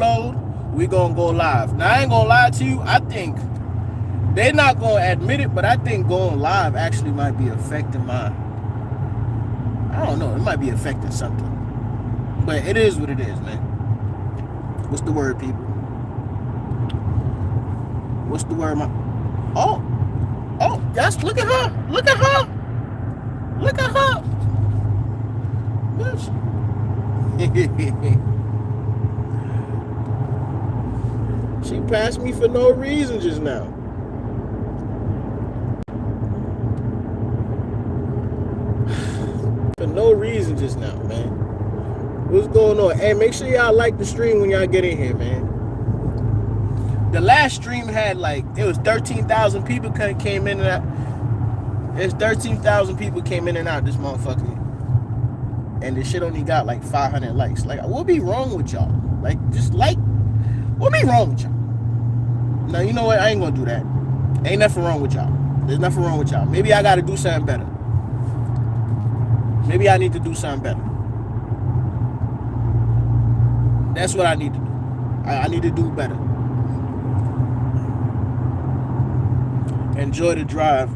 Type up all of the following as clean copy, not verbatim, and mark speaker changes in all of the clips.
Speaker 1: upload, we gonna go live. Now I ain't gonna lie to you, I think they're not gonna admit it, but I think going live actually might be affecting I don't know, it might be affecting something. But it is what it is, man. What's the word, people? What's the word, Oh, yes, look at her. Look at her. Look at her. Bitch. She passed me for no reason just now. For no reason just now, man. What's going on? Hey, make sure y'all like the stream when y'all get in here, man. The last stream had it was 13,000 people came in and out. There's 13,000 people came in and out this motherfucker. And this shit only got 500 likes. What be wrong with y'all? What be wrong with y'all? Now, you know what? I ain't gonna do that. Ain't nothing wrong with y'all. There's nothing wrong with y'all. Maybe I gotta do something better. Maybe I need to do something better. That's what I need to do. I need to do better. Enjoy the drive.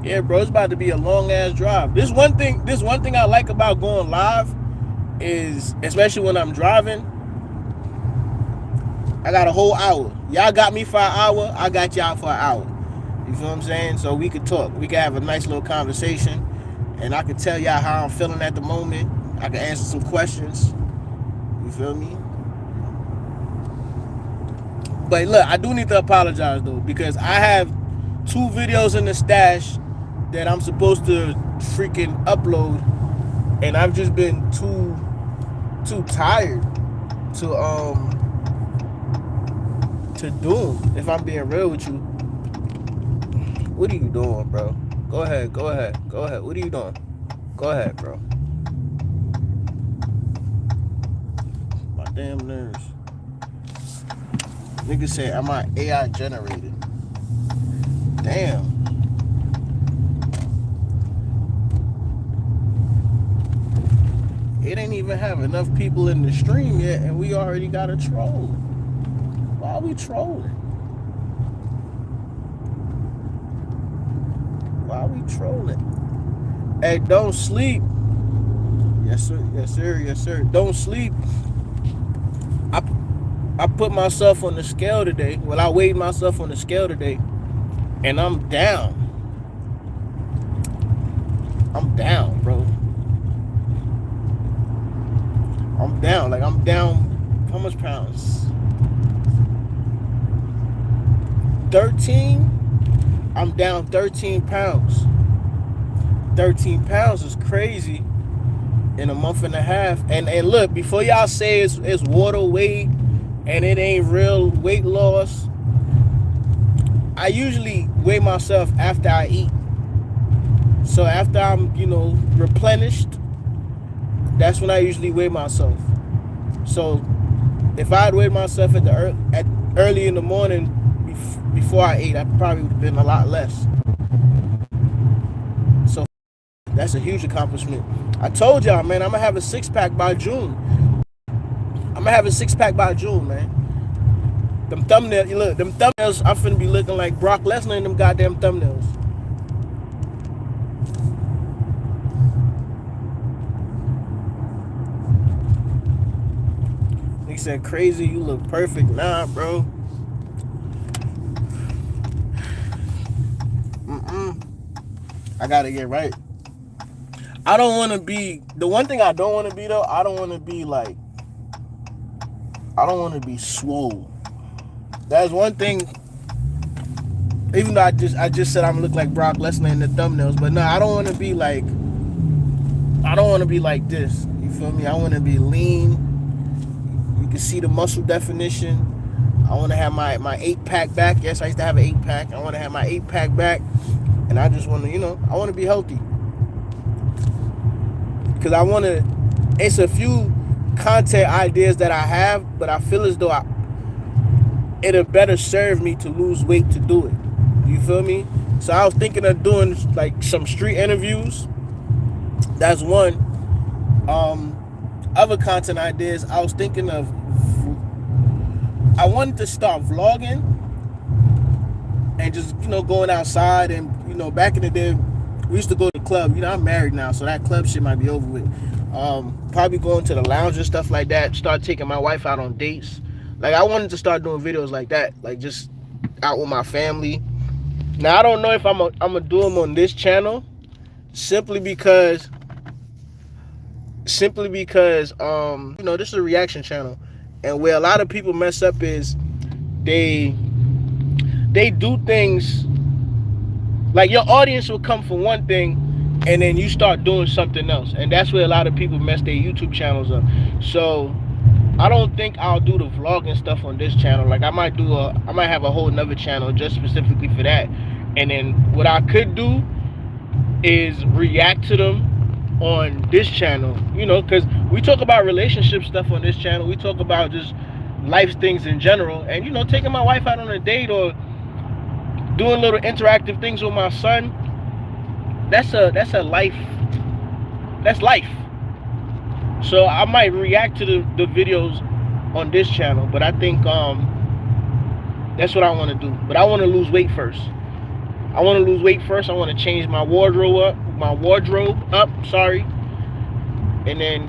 Speaker 1: Yeah, bro, it's about to be a long ass drive. This one thing I like about going live is, especially when I'm driving, I got a whole hour. Y'all got me for an hour, I got y'all for an hour. You feel what I'm saying? So we could talk. We could have a nice little conversation, and I could tell y'all how I'm feeling at the moment. I can answer some questions. You feel me? But look, I do need to apologize though, because I have 2 videos in the stash that I'm supposed to freaking upload, and I've just been too tired to do them, if I'm being real with you. What are you doing, bro? Go ahead. What are you doing? Go ahead, bro. My damn nerves. Nigga said, am I AI generated? Damn. It ain't even have enough people in the stream yet, and we already got a troll. Why are we trolling? Hey, don't sleep. Yes, sir. Don't sleep. I put myself on the scale today. Well, I weighed myself on the scale today, and I'm down. I'm down, bro. I'm down. I'm down. How much pounds? 13? I'm down 13 pounds. 13 pounds is crazy in a month and a half. And look, before y'all say it's water weight and it ain't real weight loss, I usually weigh myself after I eat. So after I'm, replenished, that's when I usually weigh myself. So if I had weighed myself at early in the morning before I ate, I probably would have been a lot less. So that's a huge accomplishment. I told y'all, man, I'm gonna have a 6-pack by June. Man. Them thumbnails, I'm finna be looking like Brock Lesnar in them goddamn thumbnails. He said, crazy, you look perfect. Nah, bro. I gotta get right. I don't want to be, the one thing I don't want to be though, I don't want to be swole. That's one thing, even though I just said I'm gonna look like Brock Lesnar in the thumbnails, but no, I don't want to be like this. You feel me? I want to be lean. You can see the muscle definition. I want to have my 8-pack back. Yes, I used to have an 8-pack. I want to have my 8-pack back. And I just want to, I want to be healthy. Because it's a few content ideas that I have, but I feel as though it'll better serve me to lose weight to do it. You feel me? So I was thinking of doing some street interviews. That's one. Other content ideas, I was thinking of I wanted to start vlogging and just, going outside. And, back in the day, we used to go to the club. I'm married now, so that club shit might be over with. Probably going to the lounge and stuff like that. Start taking my wife out on dates. Like, I wanted to start doing videos like that, like just out with my family. Now, I don't know if I'm gonna do them on this channel, simply because this is a reaction channel, and where a lot of people mess up is they do things like, your audience will come for one thing, and then you start doing something else, and that's where a lot of people mess their YouTube channels up. So I don't think I'll do the vlogging stuff on this channel. Like, I might have a whole nother channel just specifically for that. And then what I could do is react to them on this channel, because we talk about relationship stuff on this channel. We talk about just life things in general, and taking my wife out on a date or doing little interactive things with my son. That's life. That's life. So I might react to the videos on this channel, but I think that's what I want to do. But I want to lose weight first. I want to change my wardrobe up. And then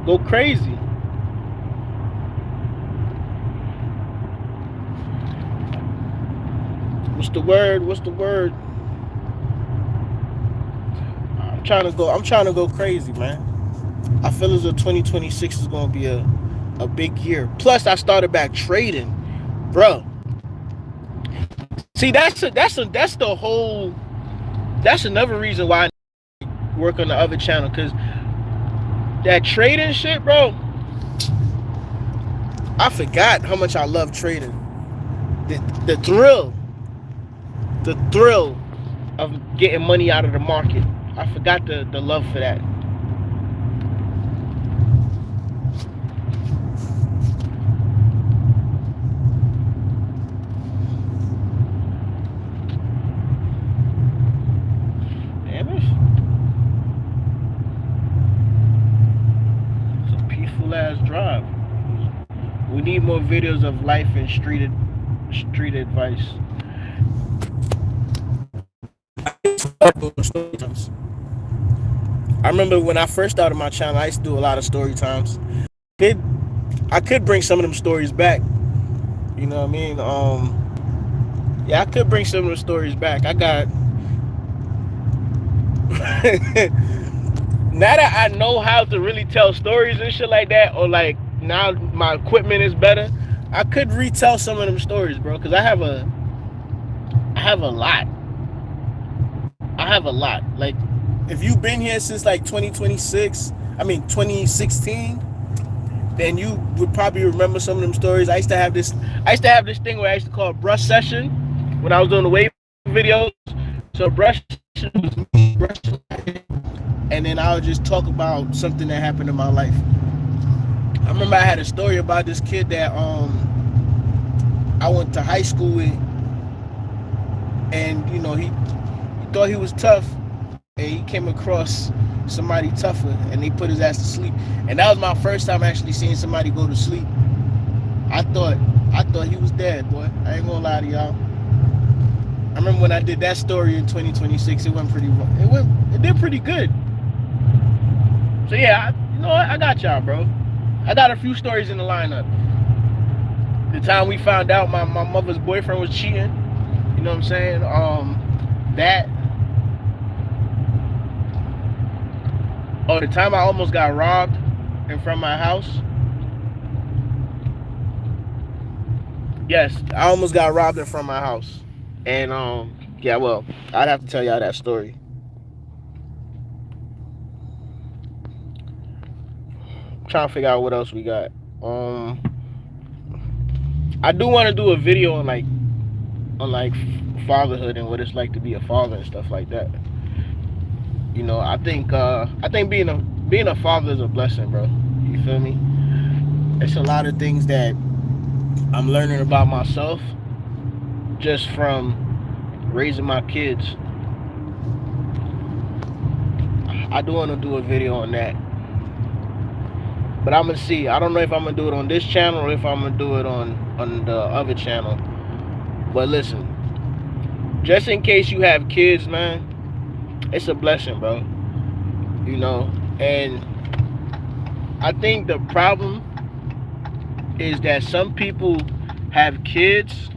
Speaker 1: go crazy. What's the word? I'm trying to go crazy, man. I feel as though 2026 is going to be a big year. Plus, I started back trading, bro. See, that's another reason why I work on the other channel, because that trading shit, bro. I forgot how much I love trading. The thrill of getting money out of the market. I forgot the love for that. Damn it. It's a peaceful ass drive. We need more videos of life and street advice. I remember when I first started my channel, I used to do a lot of story times. I could bring some of them stories back. You know what I mean? Yeah, I could bring some of the stories back. I got now that I know how to really tell stories and shit like that, or like now my equipment is better, I could retell some of them stories, bro, because I have a lot. Like, if you've been here since like 2016, then you would probably remember some of them stories. I used to have this thing where I used to call brush session when I was doing the wave videos. So brush session was me brushing, and then I would just talk about something that happened in my life. I remember I had a story about this kid that I went to high school with, and he thought he was tough, and he came across somebody tougher, and they put his ass to sleep. And that was my first time actually seeing somebody go to sleep. I thought he was dead, boy. I ain't gonna lie to y'all. I remember when I did that story in 2026, it did pretty good. So yeah, I got y'all, bro. I got a few stories in the lineup. The time we found out my mother's boyfriend was cheating, you know what I'm saying? The time I almost got robbed in front of my house. Yes, I almost got robbed in front of my house. And yeah, well, I'd have to tell y'all that story. I'm trying to figure out what else we got. I do want to do a video on fatherhood and what it's like to be a father and stuff like that. I think being a father is a blessing, bro. You feel me? It's a lot of things that I'm learning about myself just from raising my kids. I do want to do a video on that. But I'm gonna see. I don't know if I'm gonna do it on this channel or if I'm gonna do it on the other channel. But listen, just in case you have kids, man, it's a blessing, bro. You know, and I think the problem is that some people have kids.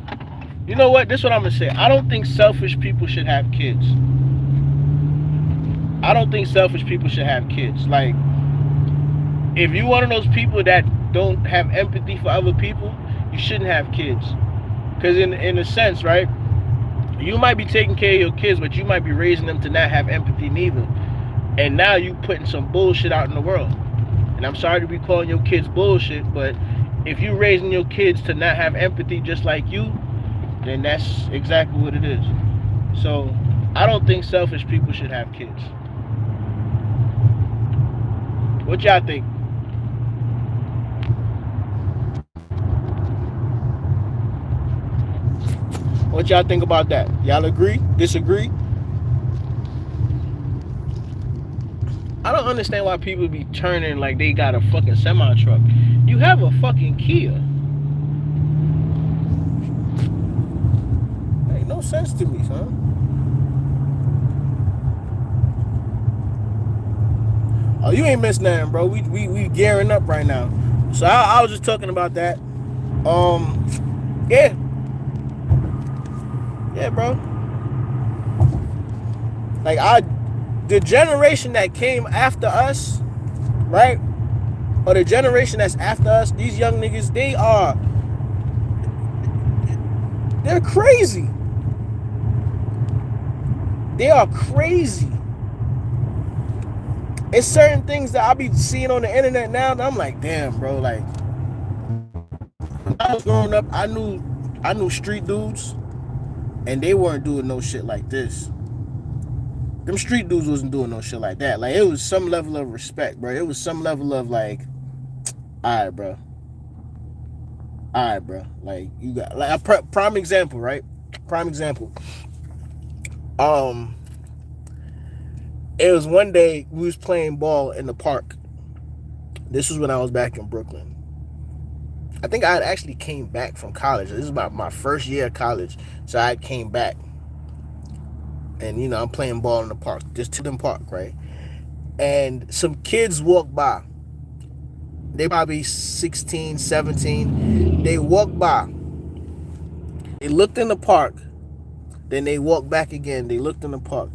Speaker 1: You know what? This is what I'm gonna say. I don't think selfish people should have kids. I don't think selfish people should have kids. Like, if you're one of those people that don't have empathy for other people, you shouldn't have kids. Because in a sense, right, you might be taking care of your kids, but you might be raising them to not have empathy neither. And now you putting some bullshit out in the world. And I'm sorry to be calling your kids bullshit, but if you raising your kids to not have empathy just like you, then that's exactly what it is. So I don't think selfish people should have kids. What y'all think? What y'all think about that? Y'all agree? Disagree? I don't understand why people be turning like they got a fucking semi truck. You have a fucking Kia. Ain't no sense to me, son. Oh, you ain't missed nothing, bro. We gearing up right now. So I was just talking about that. Yeah. Yeah, bro. Like the generation that came after us, right? Or the generation that's after us, these young niggas, they're crazy. They are crazy. It's certain things that I be seeing on the internet now that I'm like, damn, bro. Like, when I was growing up, I knew street dudes, and they weren't doing no shit like this. Them street dudes wasn't doing no shit like that. Like, it was some level of respect, bro. It was some level of like, all right, bro. All right, bro. Like, you got like a prime example, right? Prime example. Um, it was one day we was playing ball in the park. This was when I was back in Brooklyn. I think I had actually came back from college. This is about my first year of college, so I came back, and I'm playing ball in the park, just Tilden Park, right? And some kids walked by. They probably 16, 17. They walked by. They looked in the park. Then they walked back again. They looked in the park.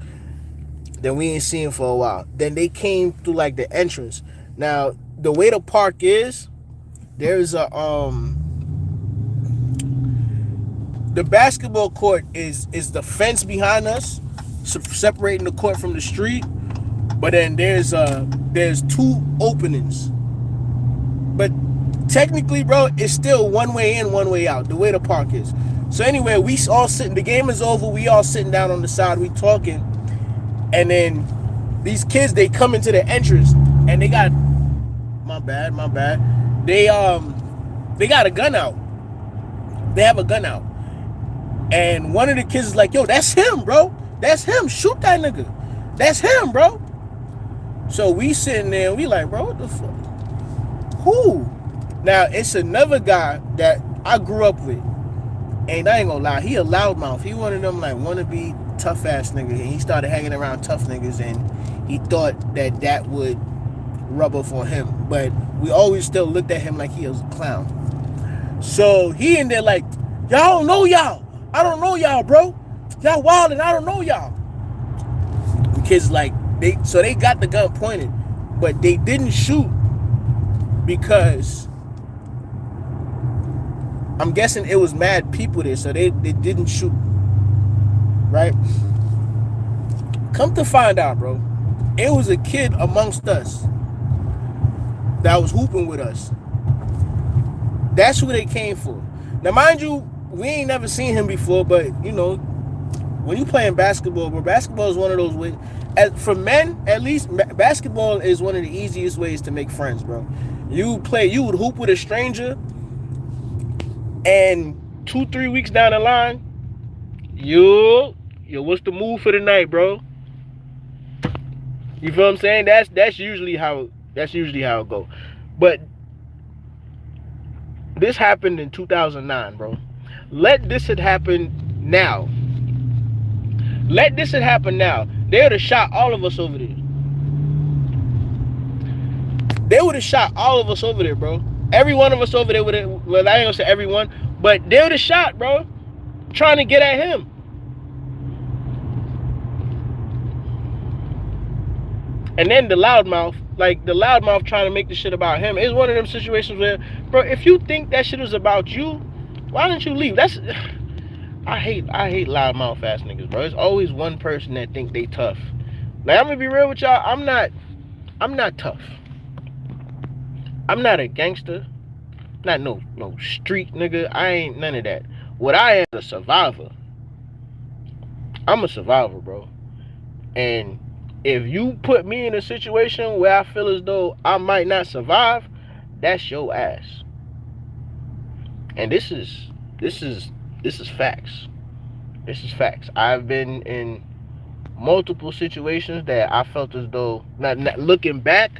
Speaker 1: Then we ain't seen them for a while. Then they came through like the entrance. Now, the way the park is, there's a the basketball court is the fence behind us, separating the court from the street. But then there's two openings. But technically, bro, it's still one way in, one way out, the way the park is. So anyway, we all sitting, the game is over, we all sitting down on the side, we talking, and then these kids, they come into the entrance, and they got, my bad, they got a gun out. They have a gun out. And one of the kids is like, yo, that's him, bro. That's him. Shoot that nigga. That's him, bro. So we sitting there, we like, bro, what the fuck? Who? Now, it's another guy that I grew up with. And I ain't gonna lie, he a loudmouth. He one of them like wannabe tough ass niggas. And he started hanging around tough niggas, and he thought that would rub off on him. But we always still looked at him like he was a clown. So he in there like, y'all don't know y'all. I don't know y'all, bro. Y'all wild and I don't know y'all. The kids like, they got the gun pointed, but they didn't shoot because I'm guessing it was mad people there, so they didn't shoot. Right? Come to find out, bro, it was a kid amongst us that was hooping with us. That's who they came for. Now, mind you, we ain't never seen him before, but when you playing basketball, bro, basketball is one of those ways. For men, at least, basketball is one of the easiest ways to make friends, bro. You would hoop with a stranger, and 2-3 weeks down the line, yo, what's the move for the night, bro? You feel what I'm saying? That's usually how it go. But this happened in 2009, bro. Let this had happened now. Let this had happened now. They would have shot all of us over there. They would have shot all of us over there, bro. Every one of us over there would have, well, I ain't gonna say everyone, but they would have shot, bro. Trying to get at him. And then the loudmouth, like the loudmouth trying to make the shit about him. It's one of them situations where, bro, if you think that shit was about you, why don't you leave? That's, I hate loudmouth ass niggas, bro. It's always one person that think they tough. Like, I'm gonna be real with y'all. I'm not tough. I'm not a gangster. Not no street nigga. I ain't none of that. What I am is a survivor. I'm a survivor, bro. And if you put me in a situation where I feel as though I might not survive, that's your ass. And this is facts. This is facts. I've been in multiple situations that I felt as though, not looking back,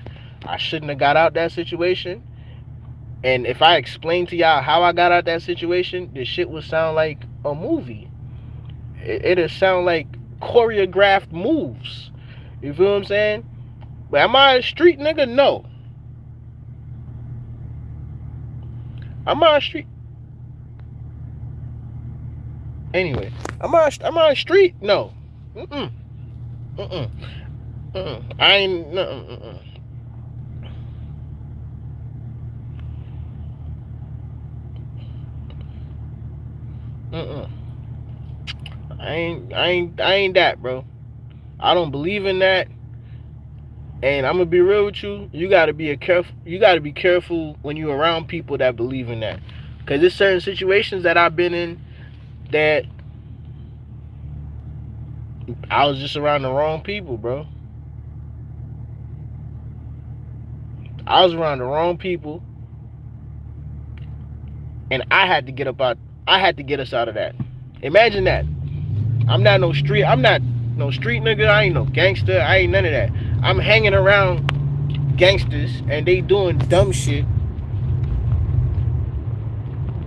Speaker 1: I shouldn't have got out that situation. And if I explain to y'all how I got out that situation, this shit would sound like a movie. It'll sound like choreographed moves. You feel what I'm saying? But am I a street nigga? No. Am I a street? Anyway, am I a street? No. I ain't. I ain't that, bro. I don't believe in that. And I'm gonna be real with you. You gotta be careful when you're around people that believe in that. Cause there's certain situations that I've been in that I was just around the wrong people, bro. I was around the wrong people, and I had to get us out of that. Imagine that. I'm not no street nigga. I ain't no gangster. I ain't none of that. I'm hanging around gangsters and they doing dumb shit.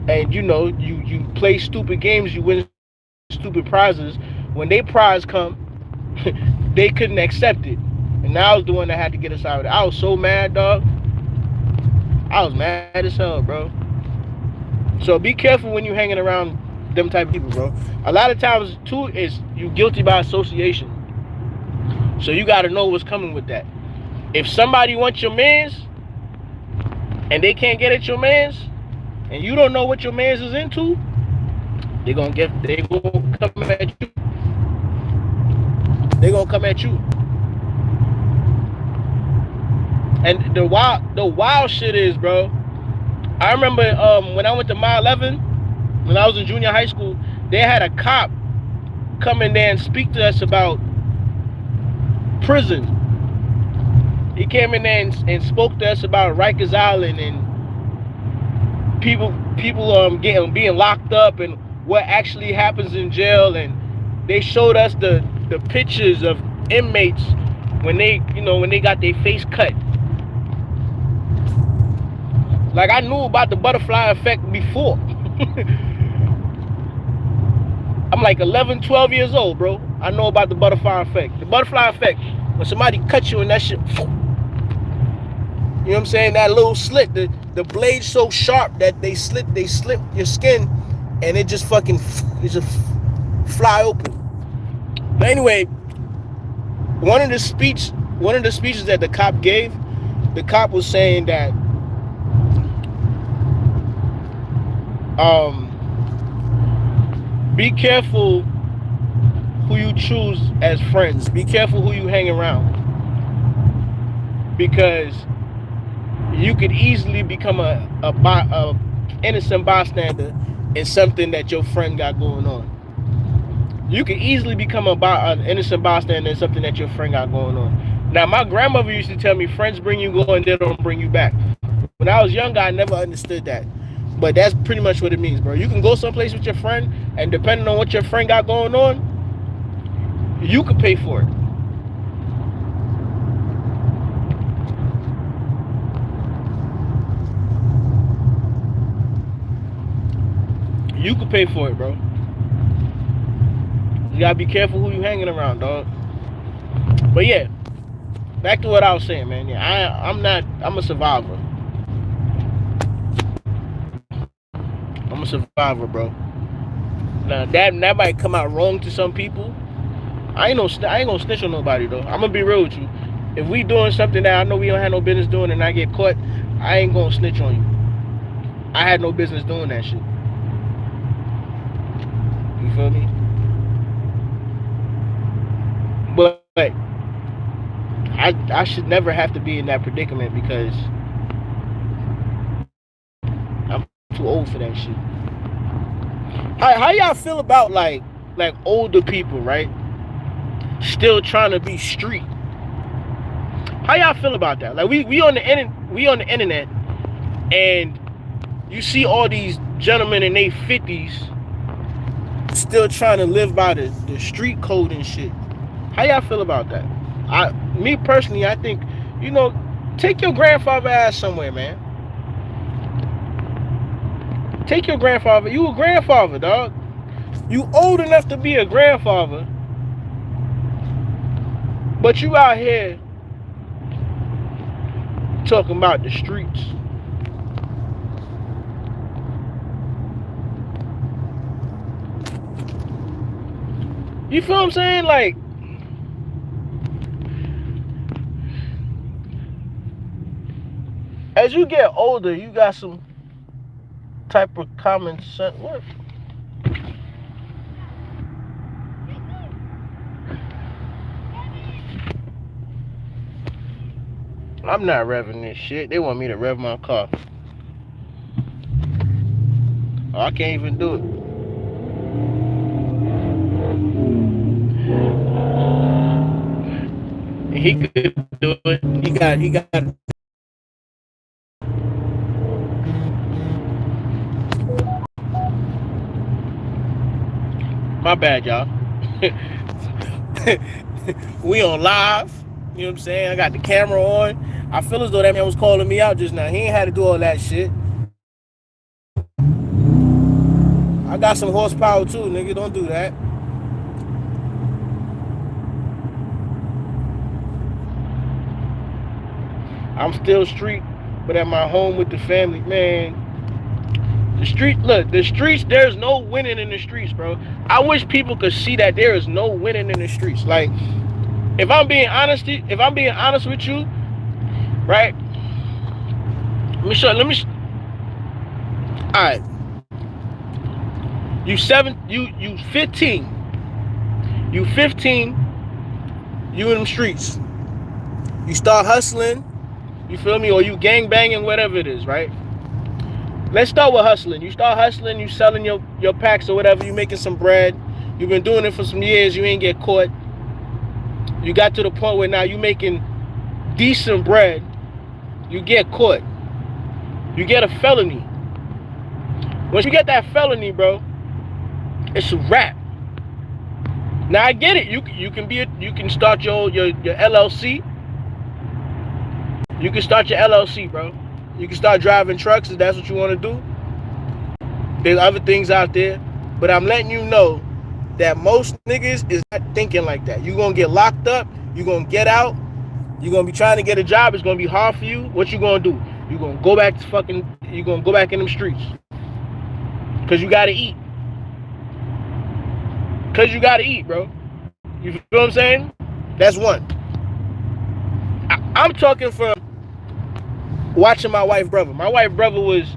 Speaker 1: And you play stupid games, you win stupid prizes. When they prize come, they couldn't accept it. And I was the one that had to get us out of it. I was so mad, dog. I was mad as hell, bro. So be careful when you hanging around them type of people, bro. A lot of times too is you guilty by association. So you gotta know what's coming with that. If somebody wants your mans and they can't get at your mans, and you don't know what your mans is into, they gonna come at you. They gonna come at you. And the wild shit is, bro, I remember when I went to Mile 11, when I was in junior high school, they had a cop come in there and speak to us about prison. He came in there and spoke to us about Rikers Island and people being locked up and what actually happens in jail. And they showed us the pictures of inmates when they got their face cut. Like, I knew about the butterfly effect before. I'm like 11, 12 years old, bro. I know about the butterfly effect. The butterfly effect, when somebody cuts you and that shit, you know what I'm saying? That little slit, the blade so sharp that they slit your skin and it just fly open. But anyway, one of the speeches that the cop gave, the cop was saying that be careful who you choose as friends. Be careful who you hang around, because you could easily become a innocent bystander in something that your friend got going on. You could easily become an innocent bystander in something that your friend got going on. Now, my grandmother used to tell me, friends bring you go and they don't bring you back. When I was younger, I never understood that. But that's pretty much what it means, bro. You can go someplace with your friend, and depending on what your friend got going on, you could pay for it. You could pay for it, bro. You gotta be careful who you hanging around, dog. But yeah, back to what I was saying, man. Yeah, I'm not. I'm a survivor. I'm a survivor, bro. Now that might come out wrong to some people. I ain't gonna snitch on nobody though. I'm gonna be real with you. If we doing something that I know we don't have no business doing and I get caught, I ain't gonna snitch on you. I had no business doing that shit. You feel me? But I should never have to be in that predicament because I'm too old for that shit. How y'all feel about like older people, right? Still trying to be street. How y'all feel about that? Like we on the internet and you see all these gentlemen in their 50s still trying to live by the street code and shit. How y'all feel about that? Me personally, I think, take your grandfather ass somewhere, man. Take your grandfather. You a grandfather, dog. You old enough to be a grandfather, but you out here talking about the streets. You feel what I'm saying? Like, as you get older, you got some type of common sense. What? I'm not revving this shit. They want me to rev my car. Oh, I can't even do it. He could do it. He got. My bad, y'all. We on live. You know what I'm saying? I got the camera on. I feel as though that man was calling me out just now. He ain't had to do all that shit. I got some horsepower too, nigga. Don't do that. I'm still street, but at my home with the family, man. The streets, there's no winning in the streets, bro. I wish people could see that there is no winning in the streets. Like, if I'm being honest with you, right? Let me all right. You 15. You 15, you in them streets. You start hustling, you feel me? Or you gang banging, whatever it is, right? Let's start with hustling. You start hustling, you selling your packs or whatever, you making some bread. You've been doing it for some years, you ain't get caught. You got to the point where now you making decent bread. You get caught. You get a felony. Once you get that felony, bro, it's a wrap. Now I get it. You can start your LLC. You can start your LLC, bro. You can start driving trucks if that's what you want to do. There's other things out there, but I'm letting you know that most niggas is not thinking like that. You gonna get locked up. You gonna get out. You gonna be trying to get a job. It's gonna be hard for you. What you gonna do? You gonna go back to You gonna go back in them streets because you gotta eat. Because you gotta eat, bro. You feel what I'm saying? That's one. I'm talking from watching my wife brother. My wife brother was,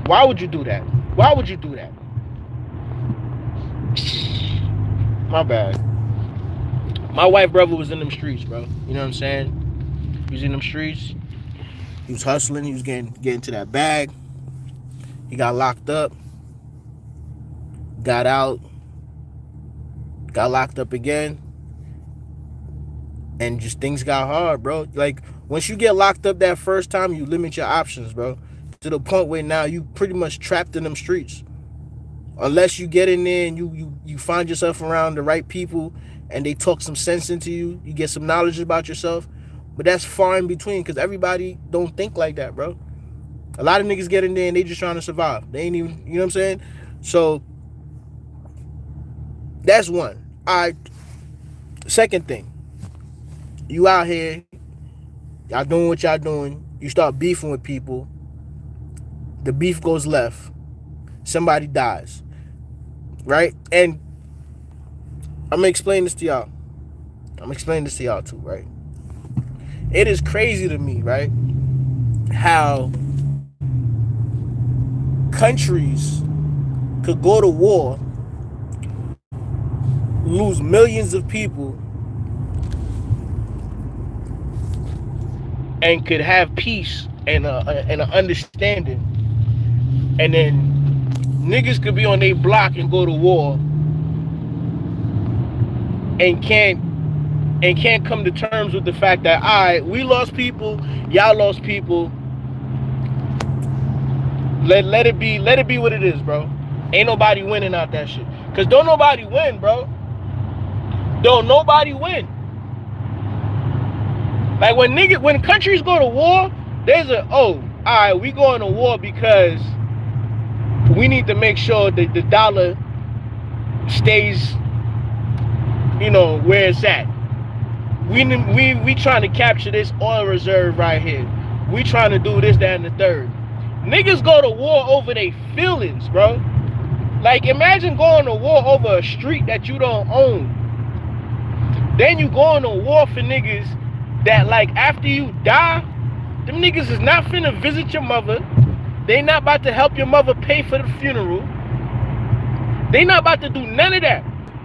Speaker 1: why would you do that? Why would you do that? My bad. My wife brother was in them streets, bro. You know what I'm saying? He was in them streets. He was hustling. He was getting to that bag. He got locked up. Got out. Got locked up again. And just things got hard, bro. Like, once you get locked up that first time, you limit your options, bro. To the point where now you pretty much trapped in them streets. Unless you get in there and you find yourself around the right people and they talk some sense into you, you get some knowledge about yourself. But that's far in between because everybody don't think like that, bro. A lot of niggas get in there and they just trying to survive. They ain't even, you know what I'm saying? So that's one. All right. Second thing, you out here, y'all doing what y'all doing. You start beefing with people. The beef goes left. Somebody dies, right? And I'm gonna explain this to y'all. I'm gonna explain this to y'all too, right? It is crazy to me, right? How countries could go to war, lose millions of people, and could have peace and an understanding, and then niggas could be on their block and go to war and can't come to terms with the fact that, all right, we lost people, y'all lost people. Let it be what it is, bro. Ain't nobody winning out that shit. Cause don't nobody win, bro. Don't nobody win. Like when countries go to war, there's alright, we going to war because we need to make sure that the dollar stays, where it's at. We trying to capture this oil reserve right here. We trying to do this, that, and the third. Niggas go to war over their feelings, bro. Like, imagine going to war over a street that you don't own. Then you going to war for niggas that, like, after you die, them niggas is not finna visit your mother. They not about to help your mother pay for the funeral. They not about to do none of that.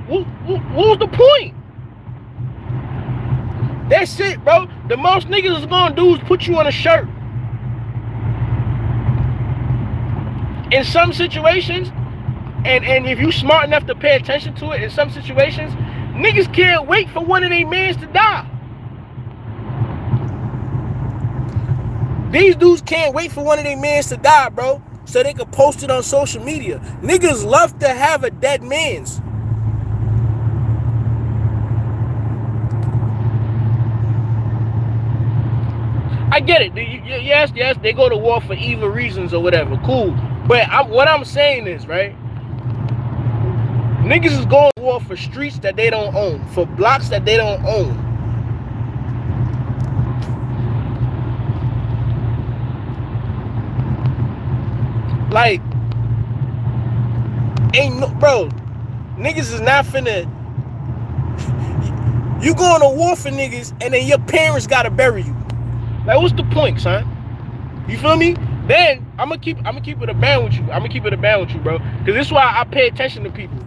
Speaker 1: What's the point? That's it, bro. The most niggas is gonna do is put you on a shirt. In some situations, and if you smart enough to pay attention to it, in some situations, niggas can't wait for one of their mans to die. These dudes can't wait for one of their mans to die, bro, so they can post it on social media. Niggas love to have a dead man's. I get it. Yes, they go to war for evil reasons or whatever. Cool. But what I'm saying is, right? Niggas is going to war for streets that they don't own, for blocks that they don't own. Like, bro, niggas is not finna. You going to war for niggas and then your parents gotta bury you. Like, what's the point, son? You feel me? Then I'm gonna keep it a band with you. I'm gonna keep it a band with you, bro. Cause this is why I pay attention to people.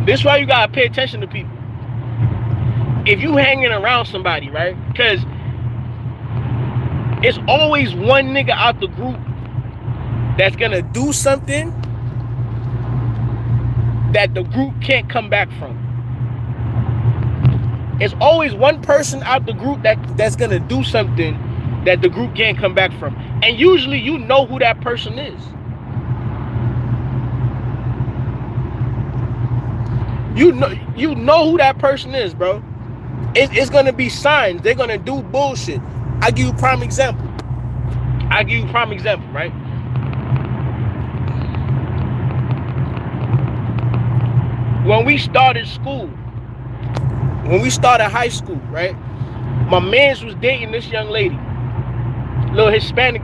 Speaker 1: This is why you gotta pay attention to people. If you hanging around somebody, right? Because it's always one nigga out the group that's gonna do something that the group can't come back from. It's always one person out the group that's gonna do something that the group can't come back from. And usually you know who that person is. You know who that person is, bro. It's gonna be signs. They're gonna do bullshit. I give you a prime example, right? When we started high school, right? My mans was dating this young lady, little Hispanic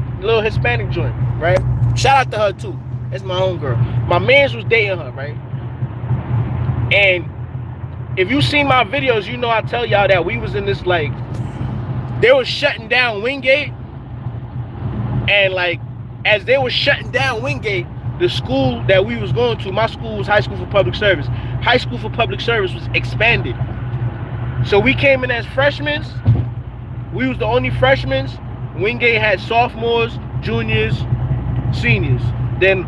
Speaker 1: joint, right? Shout out to her too. That's my own girl. My mans was dating her, right? And if you seen my videos, you know I tell y'all that we was in this, like, they were shutting down Wingate, and like as they were shutting down Wingate, the school that we was going to, my school was High School for Public Service. High School for Public Service was expanded. So we came in as freshmen. We was the only freshmen. Wingate had sophomores, juniors, seniors. Then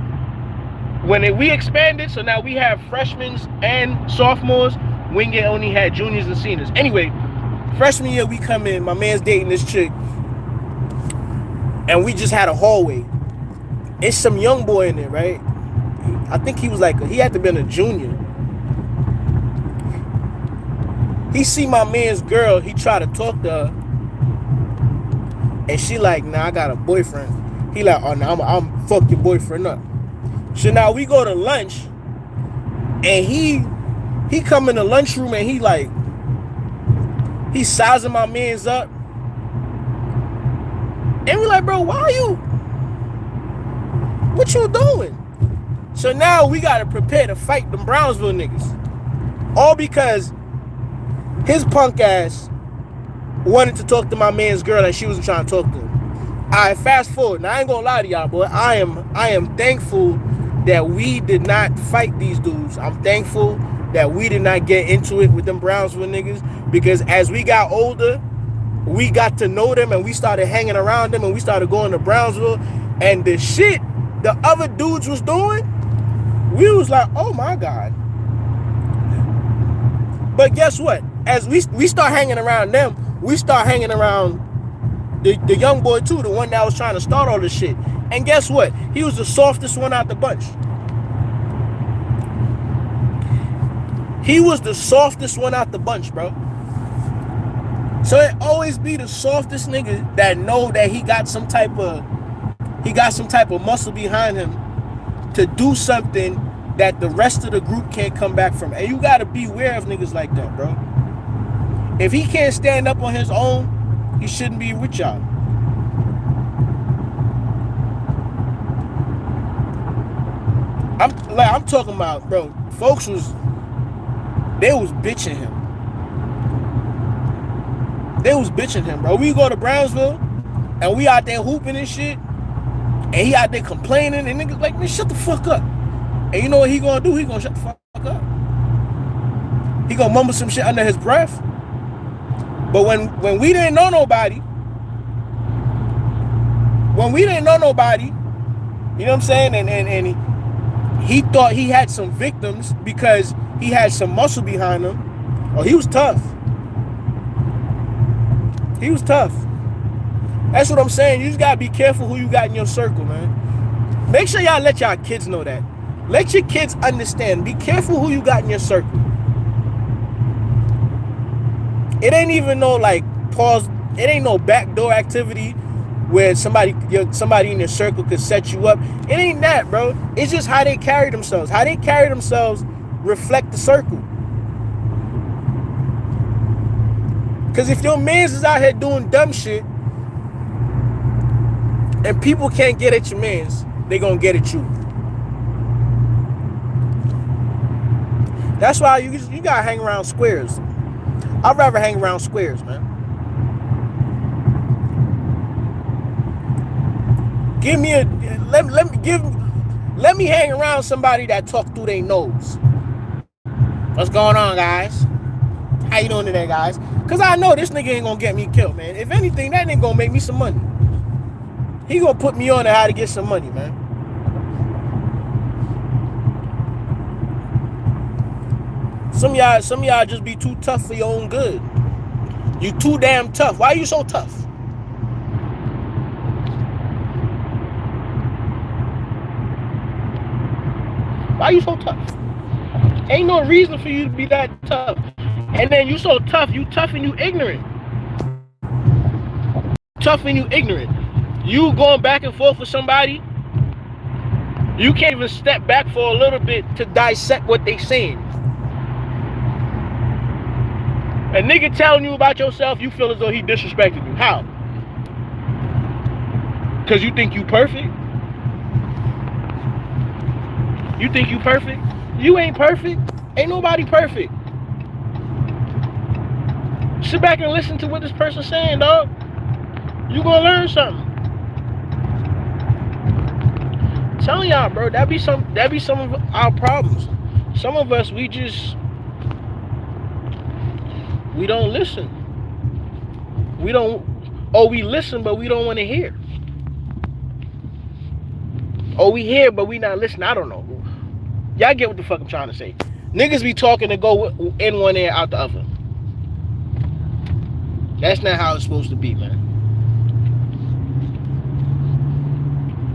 Speaker 1: when we expanded, so now we have freshmen and sophomores. Wingate only had juniors and seniors. Anyway, freshman year we come in, my man's dating this chick, and we just had a hallway. It's some young boy in there, right? I think he was like, he had to been a junior. He see my man's girl. He try to talk to her, and she like, nah, I got a boyfriend. He like, oh, nah, I'm fuck your boyfriend up. So now we go to lunch, and he come in the lunchroom, and he like, he sizing my man's up, and we like, bro, why you? What you doing? So now we gotta prepare to fight them Brownsville niggas, all because his punk ass wanted to talk to my man's girl and she wasn't trying to talk to him. Alright, fast forward. Now I ain't gonna lie to y'all, boy. I am thankful that we did not fight these dudes. I'm thankful that we did not get into it with them Brownsville niggas, because as we got older, we got to know them and we started hanging around them and we started going to Brownsville, and the shit the other dudes was doing, we was like, oh my God. But guess what? As we start hanging around them, we start hanging around the young boy too, the one that was trying to start all this shit. And guess what? He was the softest one out the bunch. He was the softest one out the bunch, bro. So it always be the softest nigga that know that he got some type of muscle behind him to do something that the rest of the group can't come back from. And you gotta beware of niggas like that, bro. If he can't stand up on his own, he shouldn't be with y'all. I'm talking about, bro, folks they was bitching him. They was bitching him, bro. We go to Brownsville and we out there hooping and shit, and he out there complaining, and niggas like, man, shut the fuck up. And you know what he gonna do? He gonna shut the fuck up. He gonna mumble some shit under his breath. But when we didn't know nobody, you know what I'm saying? And he thought he had some victims because he had some muscle behind him. Oh, he was tough. He was tough. That's what I'm saying. You just gotta be careful who you got in your circle, man. Make sure y'all let y'all kids know that. Let your kids understand. Be careful who you got in your circle. It ain't even no like pause. It ain't no backdoor activity where somebody in your circle could set you up. It ain't that, bro. It's just how they carry themselves. How they carry themselves reflect the circle. Because if your mans is out here doing dumb shit and people can't get at your mans, they gonna get at you. That's why you gotta hang around squares. I'd rather hang around squares, man. Let me hang around somebody that talk through their nose. What's going on, guys? How you doing today, guys? Because I know this nigga ain't gonna get me killed, man. If anything, that nigga gonna make me some money. He gonna put me on to how to get some money, man. Some of y'all just be too tough for your own good. You too damn tough. Why are you so tough? Why are you so tough? Ain't no reason for you to be that tough. And then you so tough, you tough and you ignorant. Tough and you ignorant. You going back and forth with somebody, you can't even step back for a little bit to dissect what they saying. A nigga telling you about yourself, you feel as though he disrespected you. How? Because you think you perfect? You think you perfect? You ain't perfect. Ain't nobody perfect. Sit back and listen to what this person's saying, dog. You gonna learn something. I'm telling y'all, bro, that be some of our problems. Some of us, we don't listen. We listen, but we don't want to hear. Or we hear, but we not listening. I don't know. Y'all get what the fuck I'm trying to say. Niggas be talking to go in one ear, out the other. That's not how it's supposed to be, man.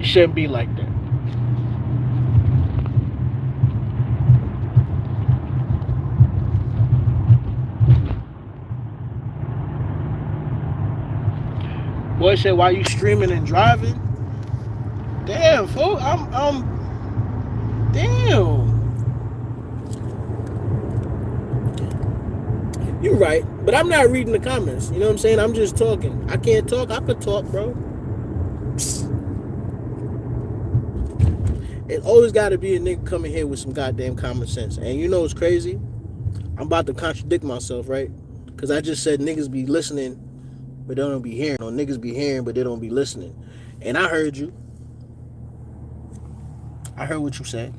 Speaker 1: It shouldn't be like that. Boy said, "Why you streaming and driving?" Damn, fool. Damn. You right, but I'm not reading the comments. You know what I'm saying? I'm just talking. I can't talk. I could talk, bro. It always got to be a nigga coming here with some goddamn common sense. And you know what's crazy? I'm about to contradict myself, right? Because I just said niggas be listening, but they don't be hearing. Or niggas be hearing, but they don't be listening. And I heard you. I heard what you said.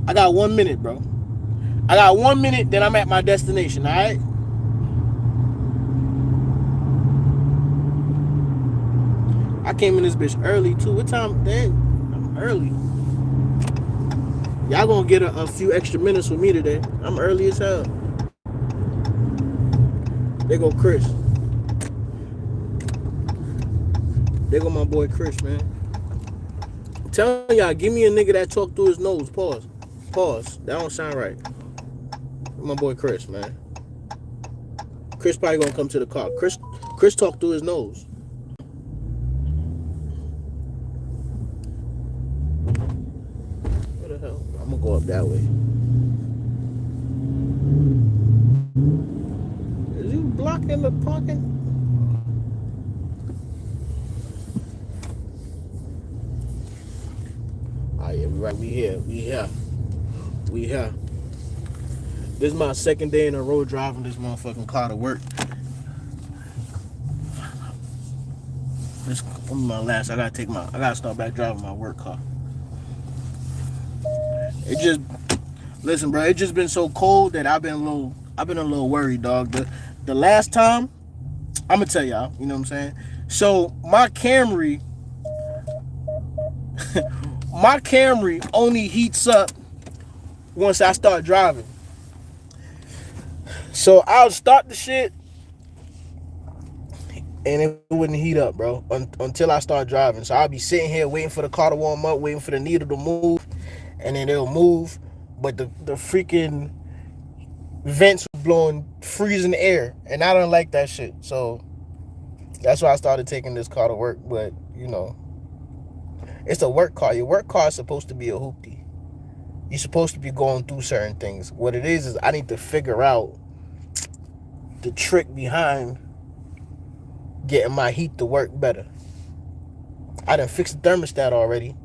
Speaker 1: I got 1 minute, bro. I got 1 minute, then I'm at my destination, all right? I came in this bitch early, too. What time? Damn, I'm early. Y'all gonna get a few extra minutes with me today. I'm early as hell. There go Chris. There go my boy Chris, man. I'm telling y'all, give me a nigga that talk through his nose. Pause. Pause. That don't sound right. My boy Chris, man. Chris probably gonna come to the car. Chris talked through his nose. What the hell? I'm gonna go up that way. Is you blocking the parking? Oh yeah, we right. We here. We here. We here. This is my second day in a row driving this motherfucking car to work. This my last. I gotta start back driving my work car. It just listen, bro. It just been so cold that I've been a little worried, dog. The last time, I'm gonna tell y'all. You know what I'm saying? So my Camry, my Camry only heats up once I start driving. So I'll start the shit and it wouldn't heat up, bro, until I start driving. So I'll be sitting here waiting for the car to warm up, waiting for the needle to move, and then it'll move. But the freaking vents was blowing freezing air, and I don't like that shit. So that's why I started taking this car to work. But you know, it's a work car. Your work car is supposed to be a hoopty. You're supposed to be going through certain things. What it is I need to figure out the trick behind getting my heat to work better. I done fixed the thermostat already.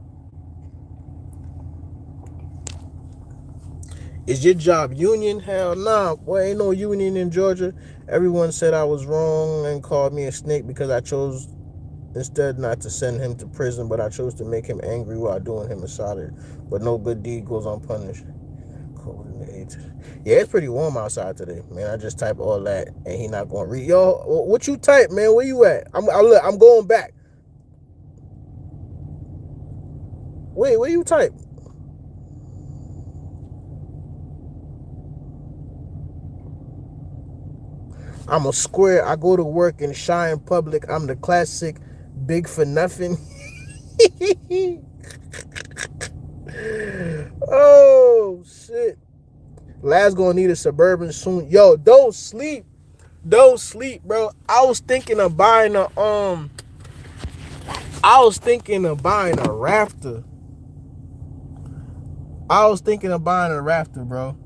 Speaker 1: Is your job union? Hell nah. Boy, ain't no union in Georgia. Everyone said I was wrong and called me a snake because I chose instead not to send him to prison, but I chose to make him angry while doing him a solid. But no good deed goes unpunished. Yeah, it's pretty warm outside today, man. I just type all that and he not gonna read. Yo, what you type, man? Where you at? I'm going back. Wait, where you type? I'm a square. I go to work and shy in public. I'm the classic big for nothing. Oh shit. Lad's gonna need a Suburban soon. Yo, don't sleep. Don't sleep, bro. I was thinking of buying a Rafter. Bro.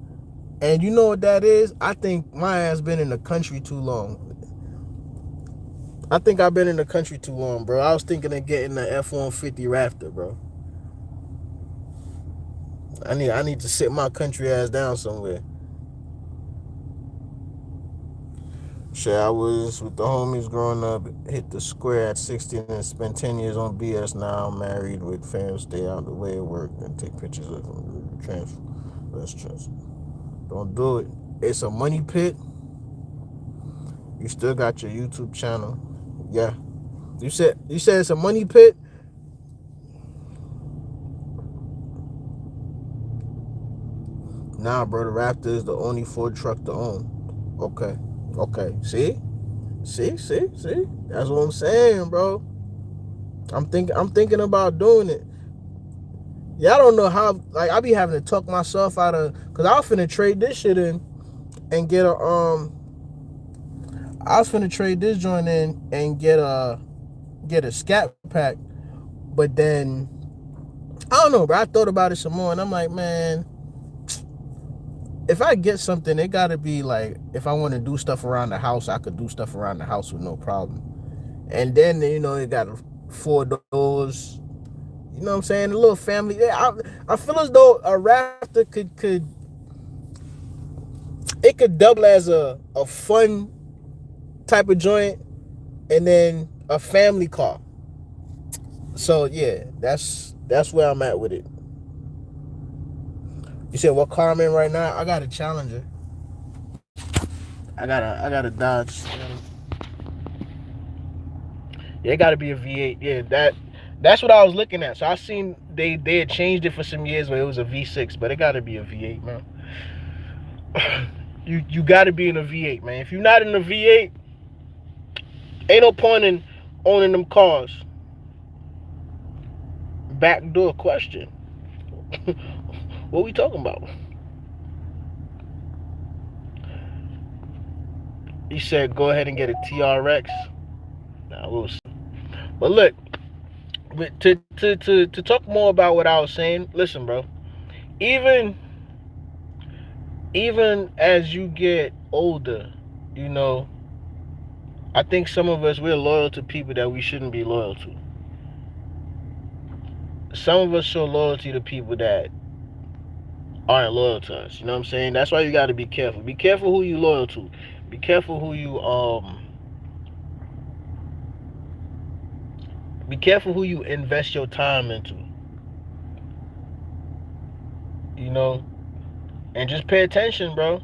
Speaker 1: And you know what that is? I think my ass been in the country too long. I think I've been in the country too long, bro. I was thinking of getting the F-150 Raptor, bro. I need to sit my country ass down somewhere. Shit, I was with the homies growing up, hit the square at 16 and spent 10 years on BS. Now I'm married with fam, stay out the way of work and take pictures of them. Let's trust. Don't do it. It's a money pit. You still got your YouTube channel. Yeah. You said it's a money pit? Nah, bro, the Raptor is the only Ford truck to own. Okay. See? That's what I'm saying, bro. I'm thinking about doing it. Y'all don't know how, like, I be having to talk myself out of, cause I was finna trade this shit in and get a I was finna trade this joint in and get a scat pack, but then I don't know, bro. I thought about it some more, and I'm like, man, if I get something, it gotta be like, if I want to do stuff around the house, I could do stuff around the house with no problem. And then it got four doors. You know what I'm saying? A little family. Yeah, I feel as though a Raptor could it could double as a fun type of joint, and then a family car. So yeah, that's where I'm at with it. You said what car I'm in right now? I got a Challenger. I got a Dodge. Yeah, it got to be a V8. Yeah, that's what I was looking at. So I seen they had changed it for some years where it was a V6, but it got to be a V8, man. You got to be in a V8, man. If you're not in a V8, ain't no point in owning them cars. Backdoor question. What we talking about? He said go ahead and get a TRX. Nah, we'll see. But look, to talk more about what I was saying, listen, bro. Even even as you get older, you know, I think some of us, we're loyal to people that we shouldn't be loyal to. Some of us show loyalty to people that aren't loyal to us. You know what I'm saying? That's why you got to be careful. Be careful who you loyal to. Be careful who you be careful who you invest your time into. You know, and just pay attention, bro.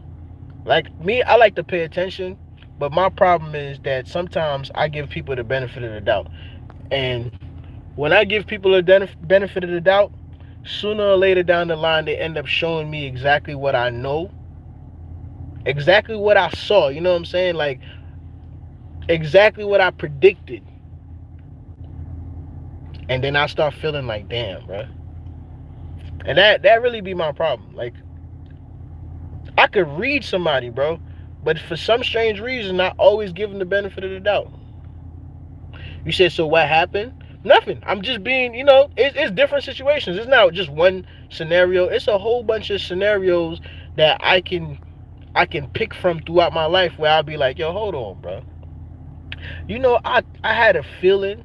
Speaker 1: Like me, I like to pay attention, but my problem is that sometimes I give people the benefit of the doubt. And when I give people the benefit of the doubt, sooner or later down the line, they end up showing me exactly what I know, exactly what I saw. You know what I'm saying? Like exactly what I predicted. And then I start feeling like, damn, bro. And that really be my problem. Like I could read somebody, bro, but for some strange reason, I always give them the benefit of the doubt. You said, so what happened? Nothing. I'm just being, it's different situations. It's not just one scenario. It's a whole bunch of scenarios that I can pick from throughout my life where I'll be like, yo, hold on, bro. I had a feeling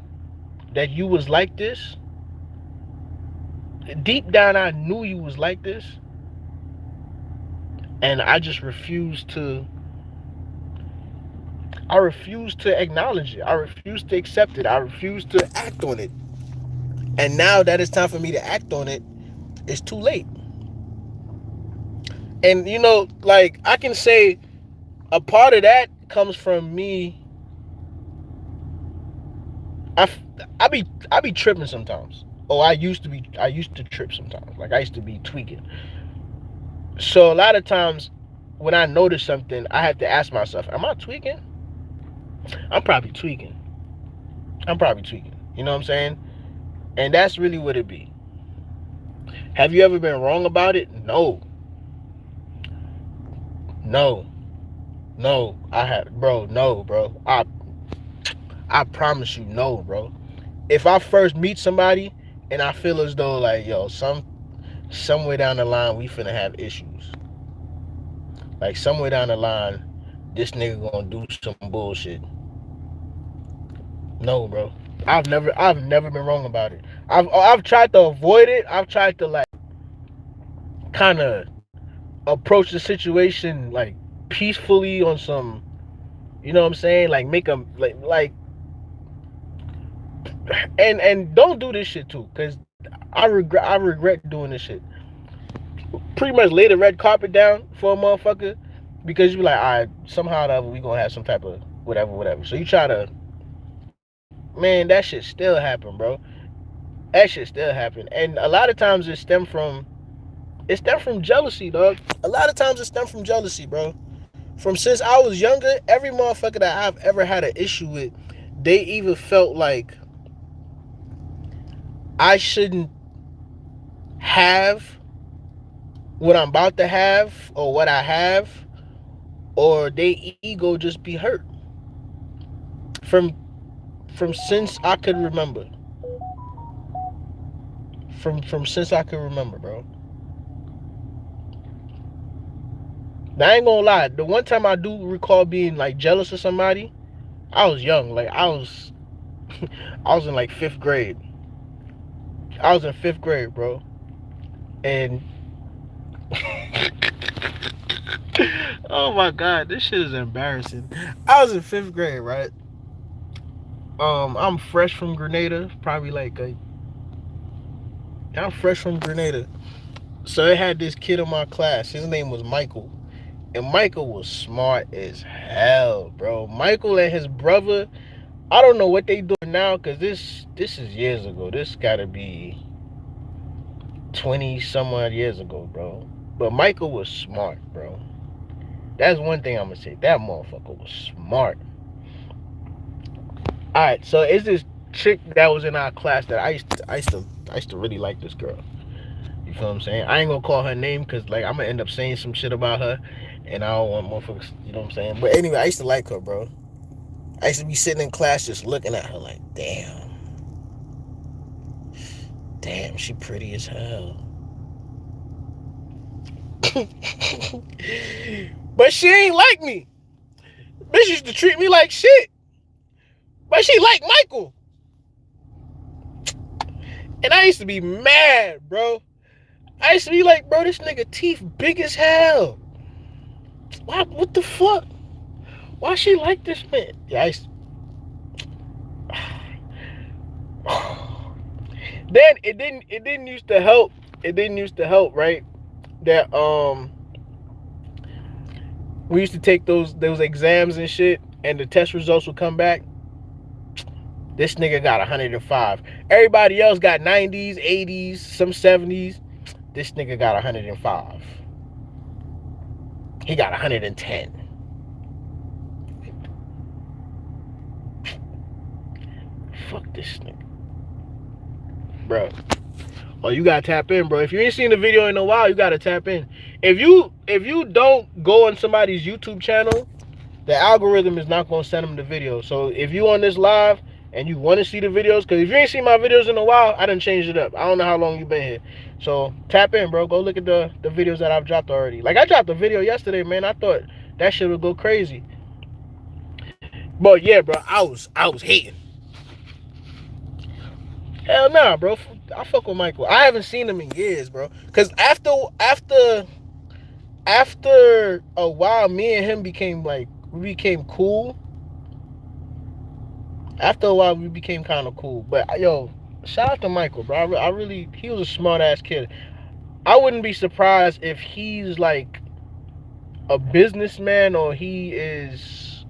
Speaker 1: that you was like this. Deep down, I knew you was like this. And I just refused to acknowledge it. I refuse to accept it. I refuse to act on it. And now that it's time for me to act on it, it's too late. And like I can say a part of that comes from me. I I be tripping sometimes. Oh, I used to trip sometimes. Like I used to be tweaking. So a lot of times when I notice something, I have to ask myself, am I tweaking? I'm probably tweaking. I'm probably tweaking. You know what I'm saying? And that's really what it be. Have you ever been wrong about it? No. No. No. I have, bro. No, bro. I promise you, no, bro. If I first meet somebody and I feel as though like, yo, somewhere down the line we finna have issues. Like somewhere down the line, this nigga gonna do some bullshit. No, bro. I've never been wrong about it. I've tried to avoid it. I've tried to like kind of approach the situation like peacefully on some, you know what I'm saying? Like make them like and don't do this shit too, cause I regret doing this shit. Pretty much lay the red carpet down for a motherfucker because you be like, all right, somehow or other we gonna have some type of whatever. So you try to, man, that shit still happen, bro. That shit still happen, and a lot of times it stem from jealousy, dog. A lot of times it stem from jealousy, bro. From since I was younger, every motherfucker that I've ever had an issue with, they either felt like I shouldn't have what I'm about to have or what I have, or they ego just be hurt. from since I could remember. From since I could remember, bro. Now, I ain't gonna lie. The one time I do recall being like jealous of somebody, I was young. Like I was in like fifth grade. I was in fifth grade, bro. And oh my god, this shit is embarrassing. I was in fifth grade, right? I'm fresh from Grenada, probably like a. I'm fresh from Grenada, so it had this kid in my class. His name was Michael, and Michael was smart as hell, bro. Michael and his brother, I don't know what they doing now, cause this is years ago. This gotta be 20 some odd years ago, bro. But Michael was smart, bro. That's one thing I'm gonna say. That motherfucker was smart. All right, so it's this chick that was in our class that I used to really like this girl. You feel what I'm saying? I ain't gonna call her name because like I'm gonna end up saying some shit about her, and I don't want motherfuckers. You know what I'm saying? But anyway, I used to like her, bro. I used to be sitting in class just looking at her like, damn, she pretty as hell. But she ain't like me. Bitch used to treat me like shit. But she liked Michael. And I used to be mad, bro. I used to be like, bro, this nigga teeth big as hell. Why? What the fuck? Why she like this man? Yeah, I used then it didn't used to help. It didn't used to help, right? That we used to take those exams and shit, and the test results would come back. This nigga got 105. Everybody else got 90s, 80s, some 70s. This nigga got 105. He got 110. Fuck this nigga. Bro. Oh, you gotta tap in, bro. If you ain't seen the video in a while, you gotta tap in. If you don't go on somebody's YouTube channel, the algorithm is not gonna send them the video. So if you on this live and you want to see the videos, because if you ain't seen my videos in a while, I done changed it up. I don't know how long you been here. So tap in, bro. Go look at the videos that I've dropped already. Like I dropped a video yesterday, man. I thought that shit would go crazy. But yeah, bro, I was hating. Hell nah, bro. I fuck with Michael. I haven't seen him in years, bro. Cause after a while, me and him became like we became cool. After a while, we became kind of cool. But yo, shout out to Michael, bro. I really, he was a smart ass kid. I wouldn't be surprised if he's like a businessman or he's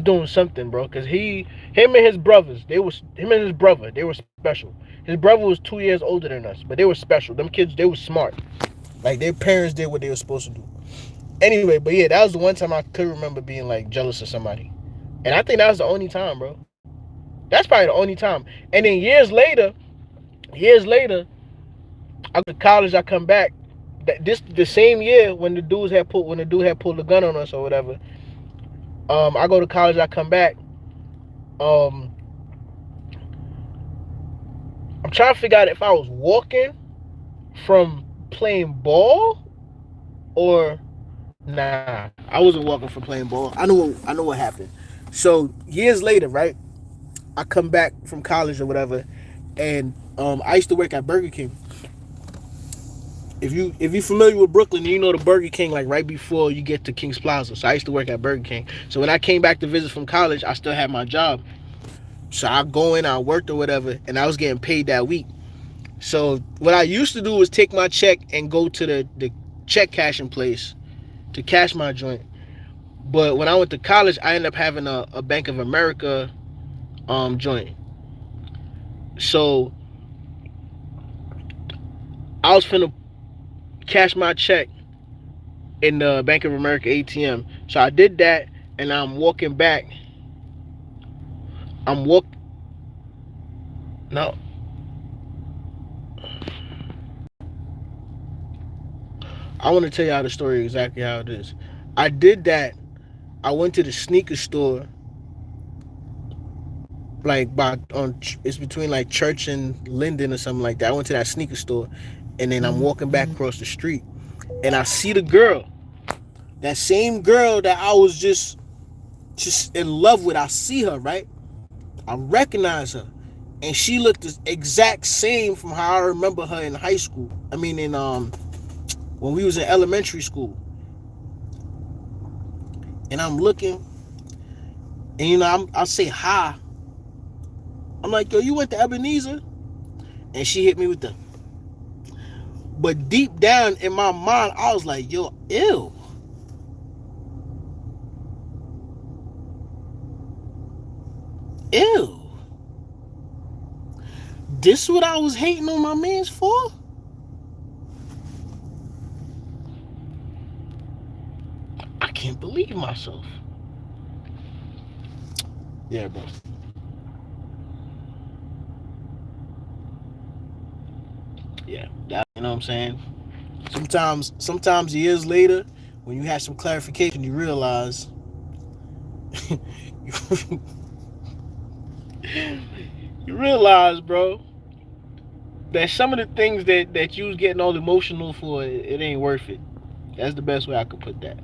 Speaker 1: doing something, bro. Cause him and his brothers, him and his brother, they were special. His brother was 2 years older than us, but they were special. Them kids, they were smart. Like their parents did what they were supposed to do. Anyway, but yeah, that was the one time I could remember being like jealous of somebody. And I think that was the only time, bro. That's probably the only time. And then years later, I go to college, I come back. This the same year when the dude had pulled the gun on us or whatever. I go to college, I come back. I'm trying to figure out if I was walking from playing ball or nah. I wasn't walking from playing ball. I know what happened. So years later, right? I come back from college or whatever, and I used to work at Burger King. If you familiar with Brooklyn, you know the Burger King like right before you get to King's Plaza. So I used to work at Burger King. So when I came back to visit from college, I still had my job. So I go in, I worked or whatever, and I was getting paid that week. So what I used to do was take my check and go to the check cashing place to cash my joint. But when I went to college, I ended up having a Bank of America joint. So I was finna cash my check in the Bank of America ATM. So I did that, and I'm walking back. No. I want to tell y'all the story exactly how it is. I did that. I went to the sneaker store like by on it's between like Church and Linden or something like that. I went to that sneaker store, and then I'm walking back across the street, and I see the girl, that same girl that I was just in love with. I see her, right. I recognize her, and she looked the exact same from how I remember her in high school. I mean, in when we was in elementary school. And I'm looking, and I say hi. I'm like, yo, you went to Ebenezer? And she hit me with the. But deep down in my mind, I was like, yo, ew. Ew. This what I was hating on my mans for? I can't believe myself. Yeah, bro. Yeah, you know what I'm saying? Sometimes years later, when you have some clarification, you realize you realize, bro, that some of the things that you was getting all emotional for, it ain't worth it. That's the best way I could put that.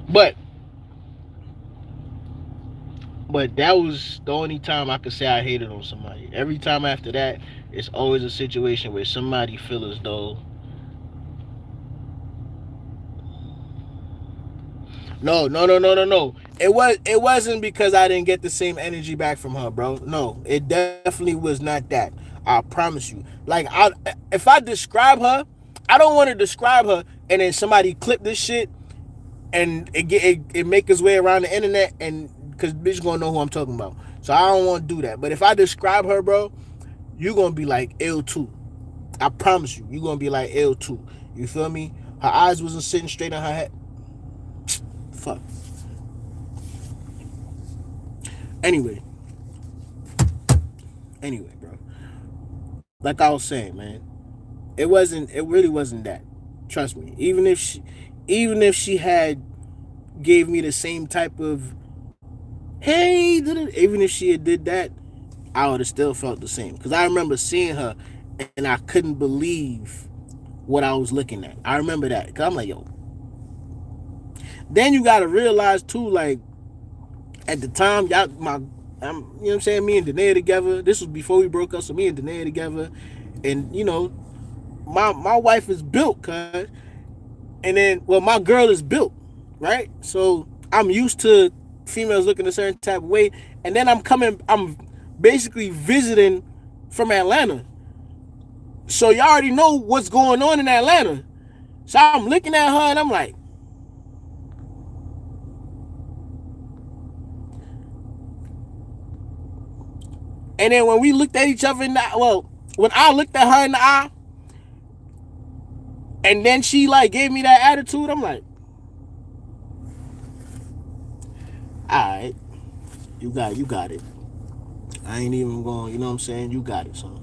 Speaker 1: But that was the only time I could say I hated on somebody. Every time after that, it's always a situation where somebody feel as though no. It wasn't because I didn't get the same energy back from her, bro. No, it definitely was not that. I promise you. Like if I describe her, I don't want to describe her and then somebody clip this shit and it make its way around the internet, and because bitch gonna know who I'm talking about. So I don't want to do that. But if I describe her, bro, you gonna be like ill too. I promise you, you gonna be like ill too. You feel me? Her eyes wasn't sitting straight on her head. Fuck. Anyway, bro. Like I was saying, man, it wasn't. It really wasn't that. Trust me. Even if she had gave me the same type of hey, even if she had did that, I would have still felt the same. Because I remember seeing her, and I couldn't believe what I was looking at. I remember that. Because I'm like, yo. Then you got to realize, too, like, at the time, y'all, you know what I'm saying? Me and Danae together. This was before we broke up, so me and Danae together. And, my wife is built, cuz. And then, well, my girl is built, right? So I'm used to females looking a certain type of way. And then I'm basically visiting from Atlanta. So y'all already know what's going on in Atlanta. So I'm looking at her and I'm like, and then when we looked at each other in the, well, when I looked at her in the eye, and then she like gave me that attitude, I'm like, all right, you got it. I ain't even going, you know what I'm saying? You got it, son.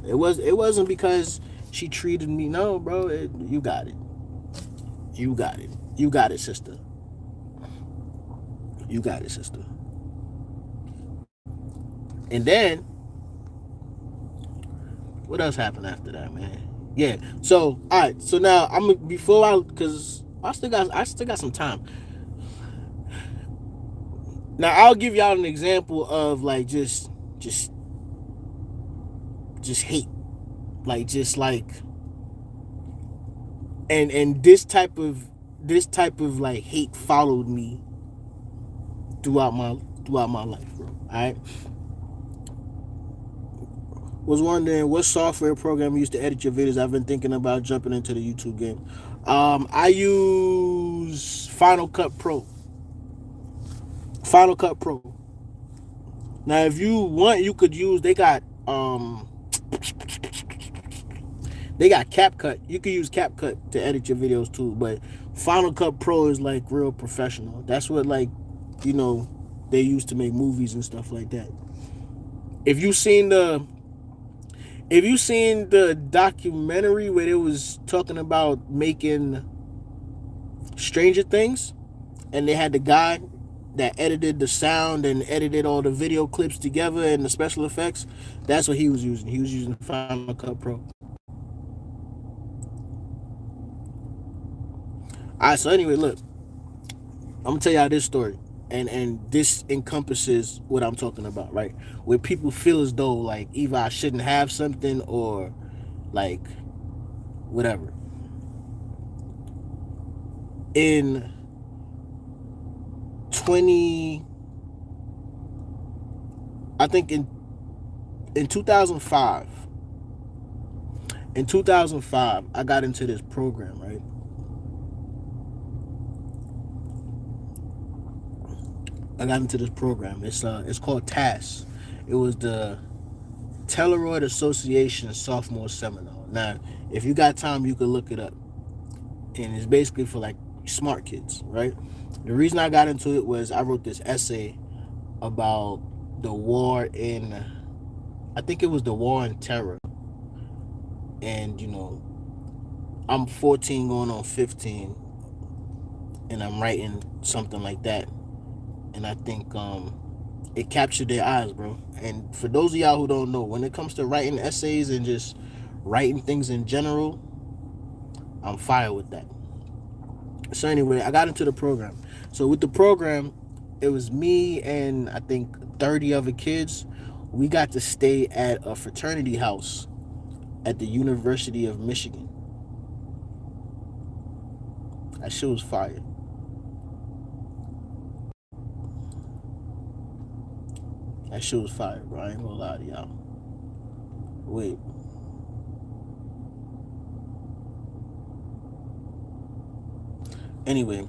Speaker 1: It wasn't because she treated me. No, bro, you got it. You got it. You got it, sister. You got it, sister. And then what else happened after that, man? Yeah. So all right. So now because I still got some time. Now I'll give y'all an example of like just hate, like just like and this type of like hate followed me throughout my life, bro. All right. Was wondering what software program you used to edit your videos. I've been thinking about jumping into the YouTube game. I use Final Cut Pro. Final Cut Pro. Now, if you want, you could use. They got CapCut. You could use CapCut to edit your videos too. But Final Cut Pro is like real professional. That's what like, they used to make movies and stuff like that. If you seen the documentary where it was talking about making Stranger Things, and they had the guy that edited the sound and edited all the video clips together and the special effects. That's what he was using. He was using Final Cut Pro. All right, so anyway, look, I'm gonna tell y'all this story, and this encompasses what I'm talking about, right? Where people feel as though like either I shouldn't have something or like whatever. In 20, I think in 2005, I got into this program, right? I got into this program. It's called TAS. It was the Teleroid Association sophomore seminar. Now, if you got time, you could look it up. And it's basically for like smart kids, right? The reason I got into it was I wrote this essay about the war in, I think it was the war in terror. And I'm 14 going on 15, and I'm writing something like that. And I think it captured their eyes, bro. And for those of y'all who don't know, when it comes to writing essays and just writing things in general, I'm fire with that. So anyway, I got into the program. So with the program, it was me and I think 30 other kids. We got to stay at a fraternity house at the University of Michigan. That shit was fire. That shit was fire, bro. I ain't gonna lie to y'all. Wait. Anyway,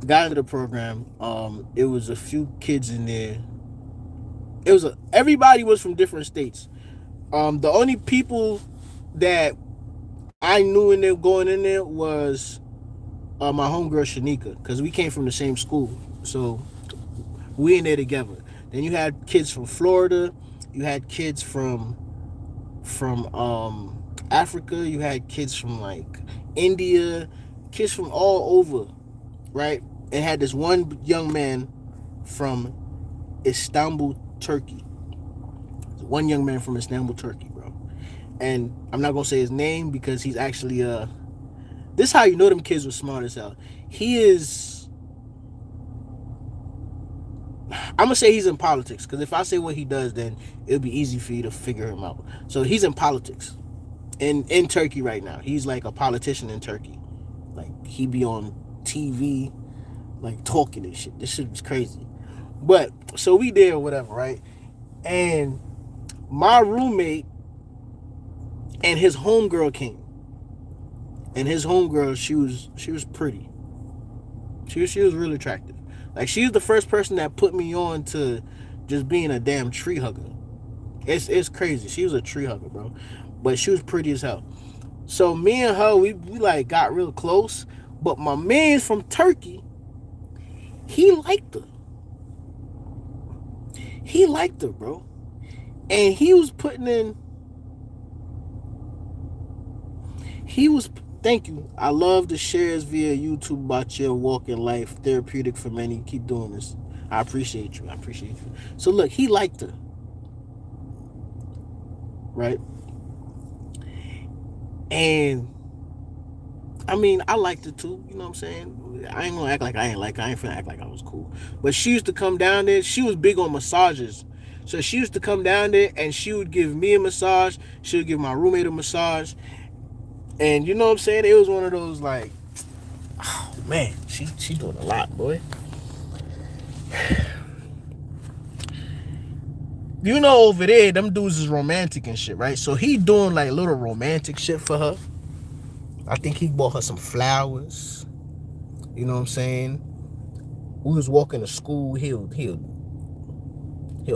Speaker 1: got into the program. It was a few kids in there. Everybody was from different states. The only people that I knew in there going in there was my homegirl Shanika, because we came from the same school, so we in there together. Then you had kids from Florida, you had kids from Africa, you had kids from like India, kids from all over, right? And had this one young man from Istanbul, Turkey. One young man from Istanbul, Turkey, bro. And I'm not gonna say his name because he's actually this is how you know them kids were smart as hell. He is, I'm gonna say he's in politics, because if I say what he does, then it'll be easy for you to figure him out. So he's in politics in Turkey right now. He's like a politician in Turkey. Like he be on TV, like talking and shit. This shit was crazy. But so we did or whatever, right? And my roommate and his homegirl came. And his homegirl, she was pretty. She was really attractive. Like she was the first person that put me on to just being a damn tree hugger. It's crazy. She was a tree hugger, bro. But she was pretty as hell. So me and her, we like got real close. But my man from Turkey, he liked her. He liked her, bro. And he was putting in. Thank you. I love the shares via YouTube about your walk in life, therapeutic for many. Keep doing this. I appreciate you. So look, he liked her. Right? And I mean, I liked it too. You know what I'm saying? I ain't gonna act like I ain't like her. I ain't finna act like I was cool. But she used to come down there. She was big on massages. So she used to come down there and she would give me a massage. She would give my roommate a massage. And you know what I'm saying? It was one of those like, oh man, she doing a lot, boy. You know, over there, them dudes is romantic and shit, right? So he doing like little romantic shit for her. I think he bought her some flowers. You know what I'm saying? We was walking to school. He'll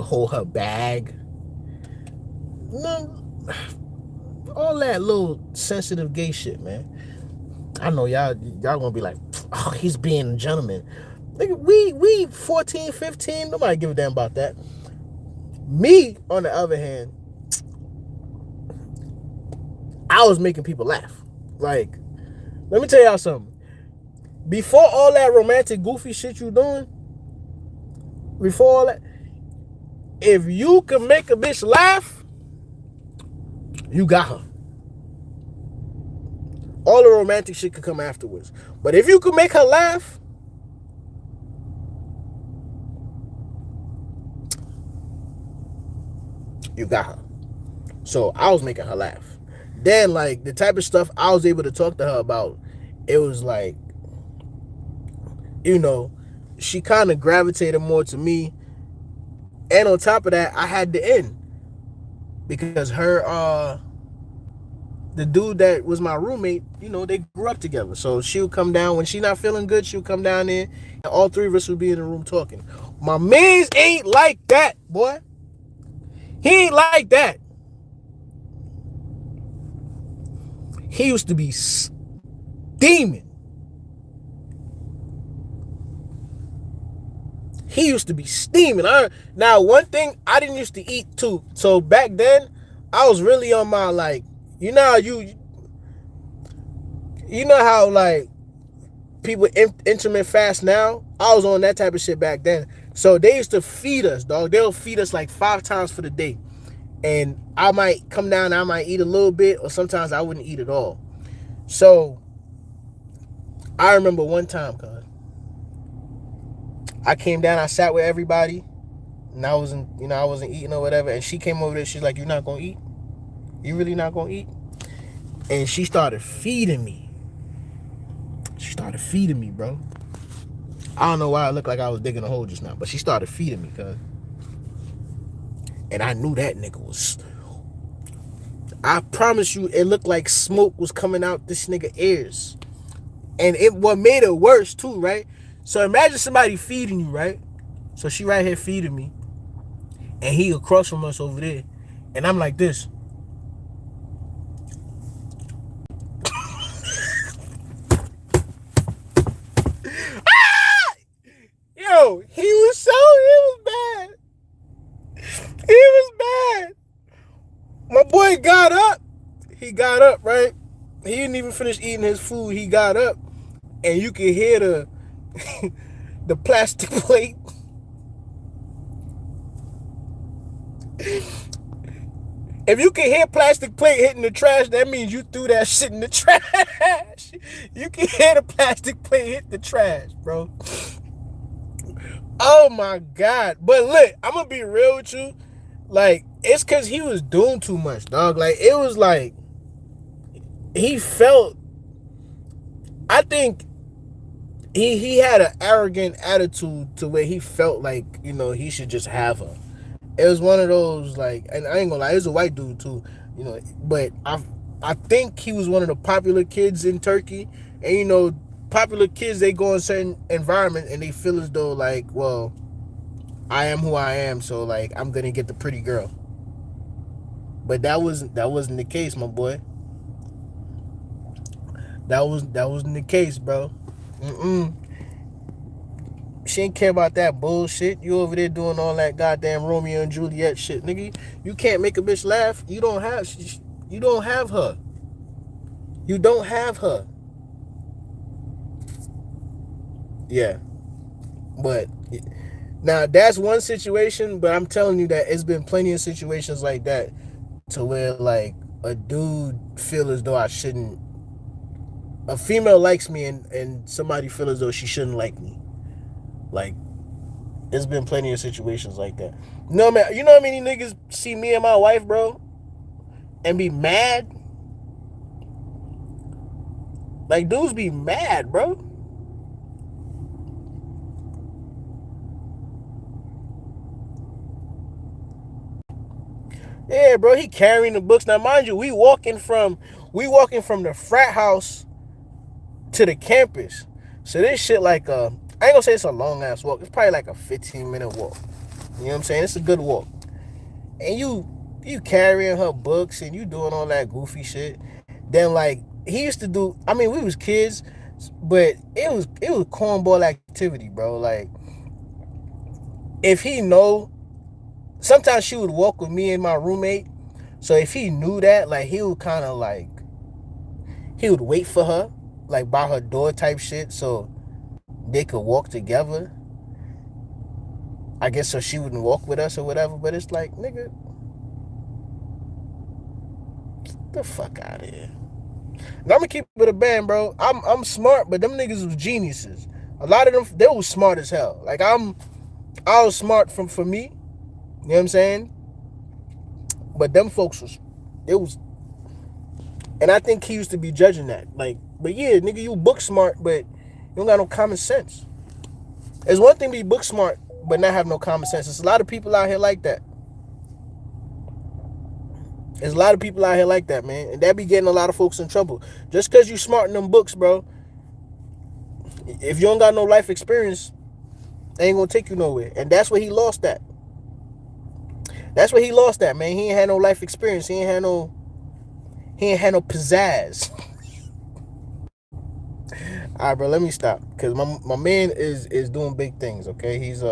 Speaker 1: hold her bag. All that little sensitive gay shit, man. I know y'all gonna be like, oh, he's being a gentleman. Nigga, we 14, 15, nobody give a damn about that. Me, on the other hand, I was making people laugh. Like, let me tell y'all something. Before all that romantic goofy shit you doing, before all that, if you can make a bitch laugh, you got her. All the romantic shit could come afterwards. But if you could make her laugh, you got her. So I was making her laugh. Then like the type of stuff I was able to talk to her about, it was like, you know, she kind of gravitated more to me. And on top of that, I had to end because the dude that was my roommate, they grew up together. So she would come down when she not feeling good. She would come down there, and all three of us would be in the room talking. My mans ain't like that, boy. He ain't like that. He used to be steaming. He used to be steaming. Now, one thing I didn't used to eat too. So back then, I was really on my like, you know how like people intermittent fast now. I was on that type of shit back then. So they used to feed us, dog. They'll feed us like 5 times for the day, and I might come down. I might eat a little bit, or sometimes I wouldn't eat at all. So I remember one time, cuz I came down. I sat with everybody, and I wasn't eating or whatever. And she came over there. She's like, "You're not gonna eat? You really not gonna eat?" And she started feeding me. She started feeding me, bro. I don't know why I looked like I was digging a hole just now, but she started feeding me, cuz. And I knew that nigga was. I promise you, it looked like smoke was coming out this nigga ears. And what made it worse too, right? So imagine somebody feeding you, right? So she right here feeding me, and he across from us over there, and I'm like this. Yo, he was bad. He was bad. My boy got up. He got up, right? He didn't even finish eating his food. He got up, and you could hear the plastic plate. If you can hear plastic plate hitting the trash, that means you threw that shit in the trash. You can hear the plastic plate hit the trash, bro. Oh my God. But look, I'm gonna be real with you. Like, it's cause he was doing too much, dog. Like, it was like he felt, I think he had an arrogant attitude to where he felt like, he should just have her. It was one of those, like, and I ain't gonna lie, he was a white dude too, but I think he was one of the popular kids in Turkey. And popular kids, they go in certain environment and they feel as though like, well, I am who I am, so like I'm gonna get the pretty girl. But that wasn't the case, my boy. That wasn't the case, bro. She ain't care about that bullshit. You over there doing all that goddamn Romeo and Juliet shit, nigga. You can't make a bitch laugh. You don't have her. You don't have her. Yeah. But now that's one situation, but I'm telling you that it's been plenty of situations like that to where like a dude feel as though I shouldn't. A female likes me and somebody feel as though she shouldn't like me. Like, there's been plenty of situations like that. No, man, you know how many niggas see me and my wife, bro, and be mad? Like, dudes be mad, bro. Yeah, bro, he carrying the books. Now, mind you, we walking from the frat house to the campus. So this shit like I ain't gonna say it's a long ass walk. It's probably like a 15-minute walk. You know what I'm saying? It's a good walk. And you carrying her books and you doing all that goofy shit. Then like he used to do, I mean, we was kids, but it was cornball activity, bro. Like, if he know, sometimes she would walk with me and my roommate. So if he knew that, like, he would kind of like, he would wait for her. like by her door type shit, so they could walk together. I guess so she wouldn't walk with us or whatever. But it's like, nigga, the fuck out of here. And I'm gonna keep it a band, bro. I'm smart, but them niggas was geniuses. A lot of them, they was smart as hell. Like I was smart for me. You know what I'm saying? But them folks was, it was, and I think he used to be judging that. Like, but yeah, nigga, you book smart, but you don't got no common sense. It's one thing to be book smart, but not have no common sense. There's a lot of people out here like that. There's a lot of people out here like that, man. And that be getting a lot of folks in trouble. Just because you smart in them books, bro, if you don't got no life experience, they ain't gonna take you nowhere. And that's where he lost that. That's where he lost that, man. He ain't had no life experience. He ain't had no pizzazz. All right, bro, let me stop. Because my man is doing big things, okay? He's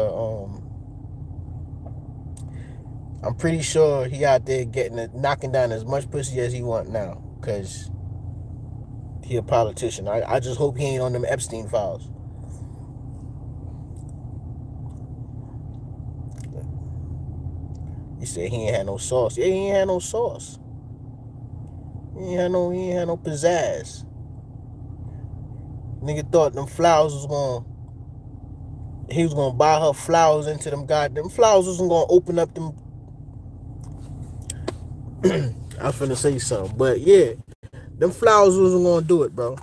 Speaker 1: I'm pretty sure he out there knocking down as much pussy as he want now, because he a politician. I just hope he ain't on them Epstein files. He said he ain't had no sauce. Yeah, he ain't had no sauce. He ain't had no pizzazz. Nigga thought them flowers he was gonna buy her flowers into them goddamn flowers wasn't gonna open up them. I was finna say something, but yeah, them flowers wasn't gonna do it, bro.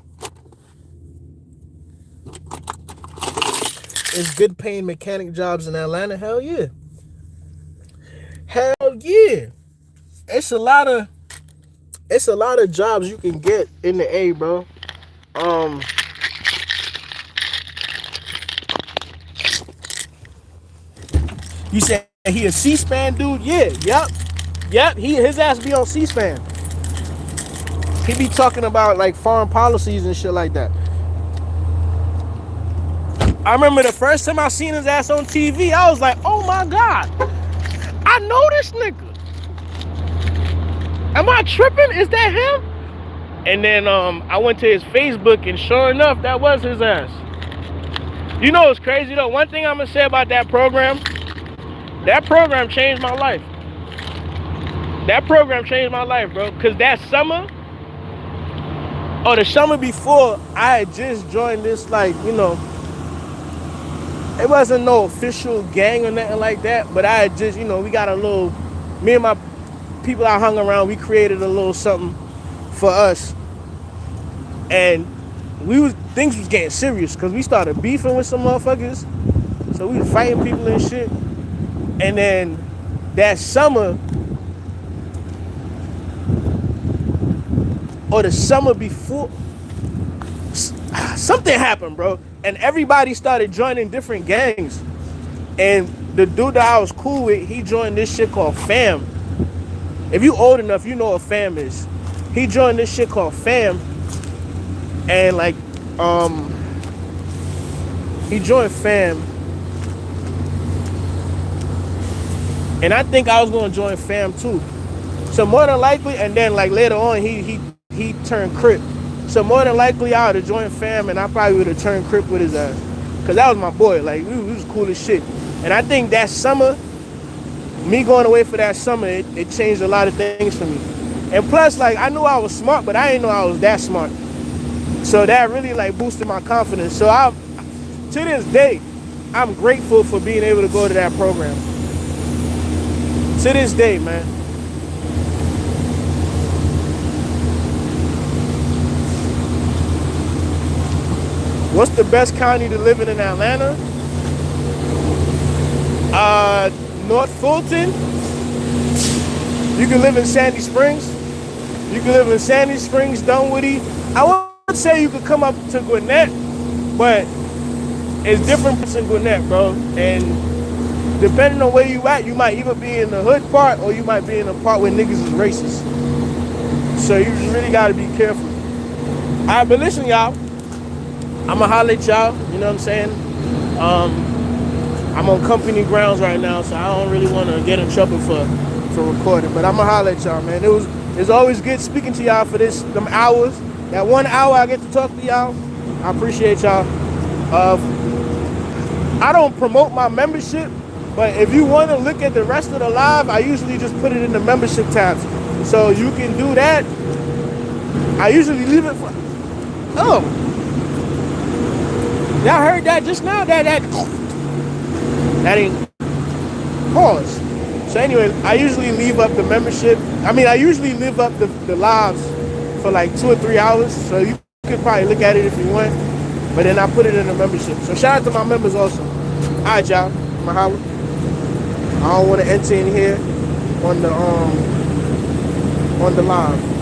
Speaker 1: It's good paying mechanic jobs in Atlanta. Hell yeah. Hell yeah. It's a lot of jobs you can get in the A, bro. You said he a C-SPAN dude? Yeah, yep. His ass be on C-SPAN. He be talking about like foreign policies and shit like that. I remember the first time I seen his ass on TV, I was like, oh my God, I know this nigga. Am I tripping? Is that him? And then I went to his Facebook, and sure enough, that was his ass. You know what's crazy though? One thing I'm gonna say about that program changed my life. That program changed my life, bro. Cause that summer, or the summer before, I had just joined this, like, you know, it wasn't no official gang or nothing like that, but I had just, you know, we got a little, me and my people I hung around, we created a little something for us. And things was getting serious, because we started beefing with some motherfuckers. So we was fighting people and shit. And then that summer, or the summer before, something happened, bro. And everybody started joining different gangs. And the dude that I was cool with, he joined this shit called FAM. If you old enough, you know what FAM is. He joined this shit called FAM. And like, he joined FAM. And I think I was gonna join FAM too. So more than likely, and then like later on, he turned Crip. So more than likely, I would have joined FAM, and I probably would have turned Crip with his ass. Cause that was my boy. Like, we was cool as shit. And I think that summer, me going away for that summer, it changed a lot of things for me. And plus, like, I knew I was smart, but I didn't know I was that smart. So that really like boosted my confidence. So to this day, I'm grateful for being able to go to that program. To this day, man. What's the best county to live in Atlanta? North Fulton. You can live in Sandy Springs. You can live in Sandy Springs, Dunwoody. I would say you could come up to Gwinnett, but it's different in Gwinnett, bro. And depending on where you at, you might either be in the hood part or you might be in the part where niggas is racist. So you really gotta be careful. Alright, but listen, y'all. I'ma holler at y'all, you know what I'm saying? I'm on company grounds right now, so I don't really want to get in trouble for recording. But I'ma holler at y'all, man. It's always good speaking to y'all for them hours. That 1 hour I get to talk to y'all, I appreciate y'all. I don't promote my membership, but if you want to look at the rest of the live, I usually just put it in the membership tabs. So you can do that. I usually leave it for... Oh. Y'all heard that just now? That ain't... Pause. So anyway, I usually leave up the membership. I usually leave up the lives for like 2 or 3 hours. So you could probably look at it if you want. But then I put it in the membership. So shout out to my members also. All right, y'all. Mahalo. I don't want to enter in here on the live.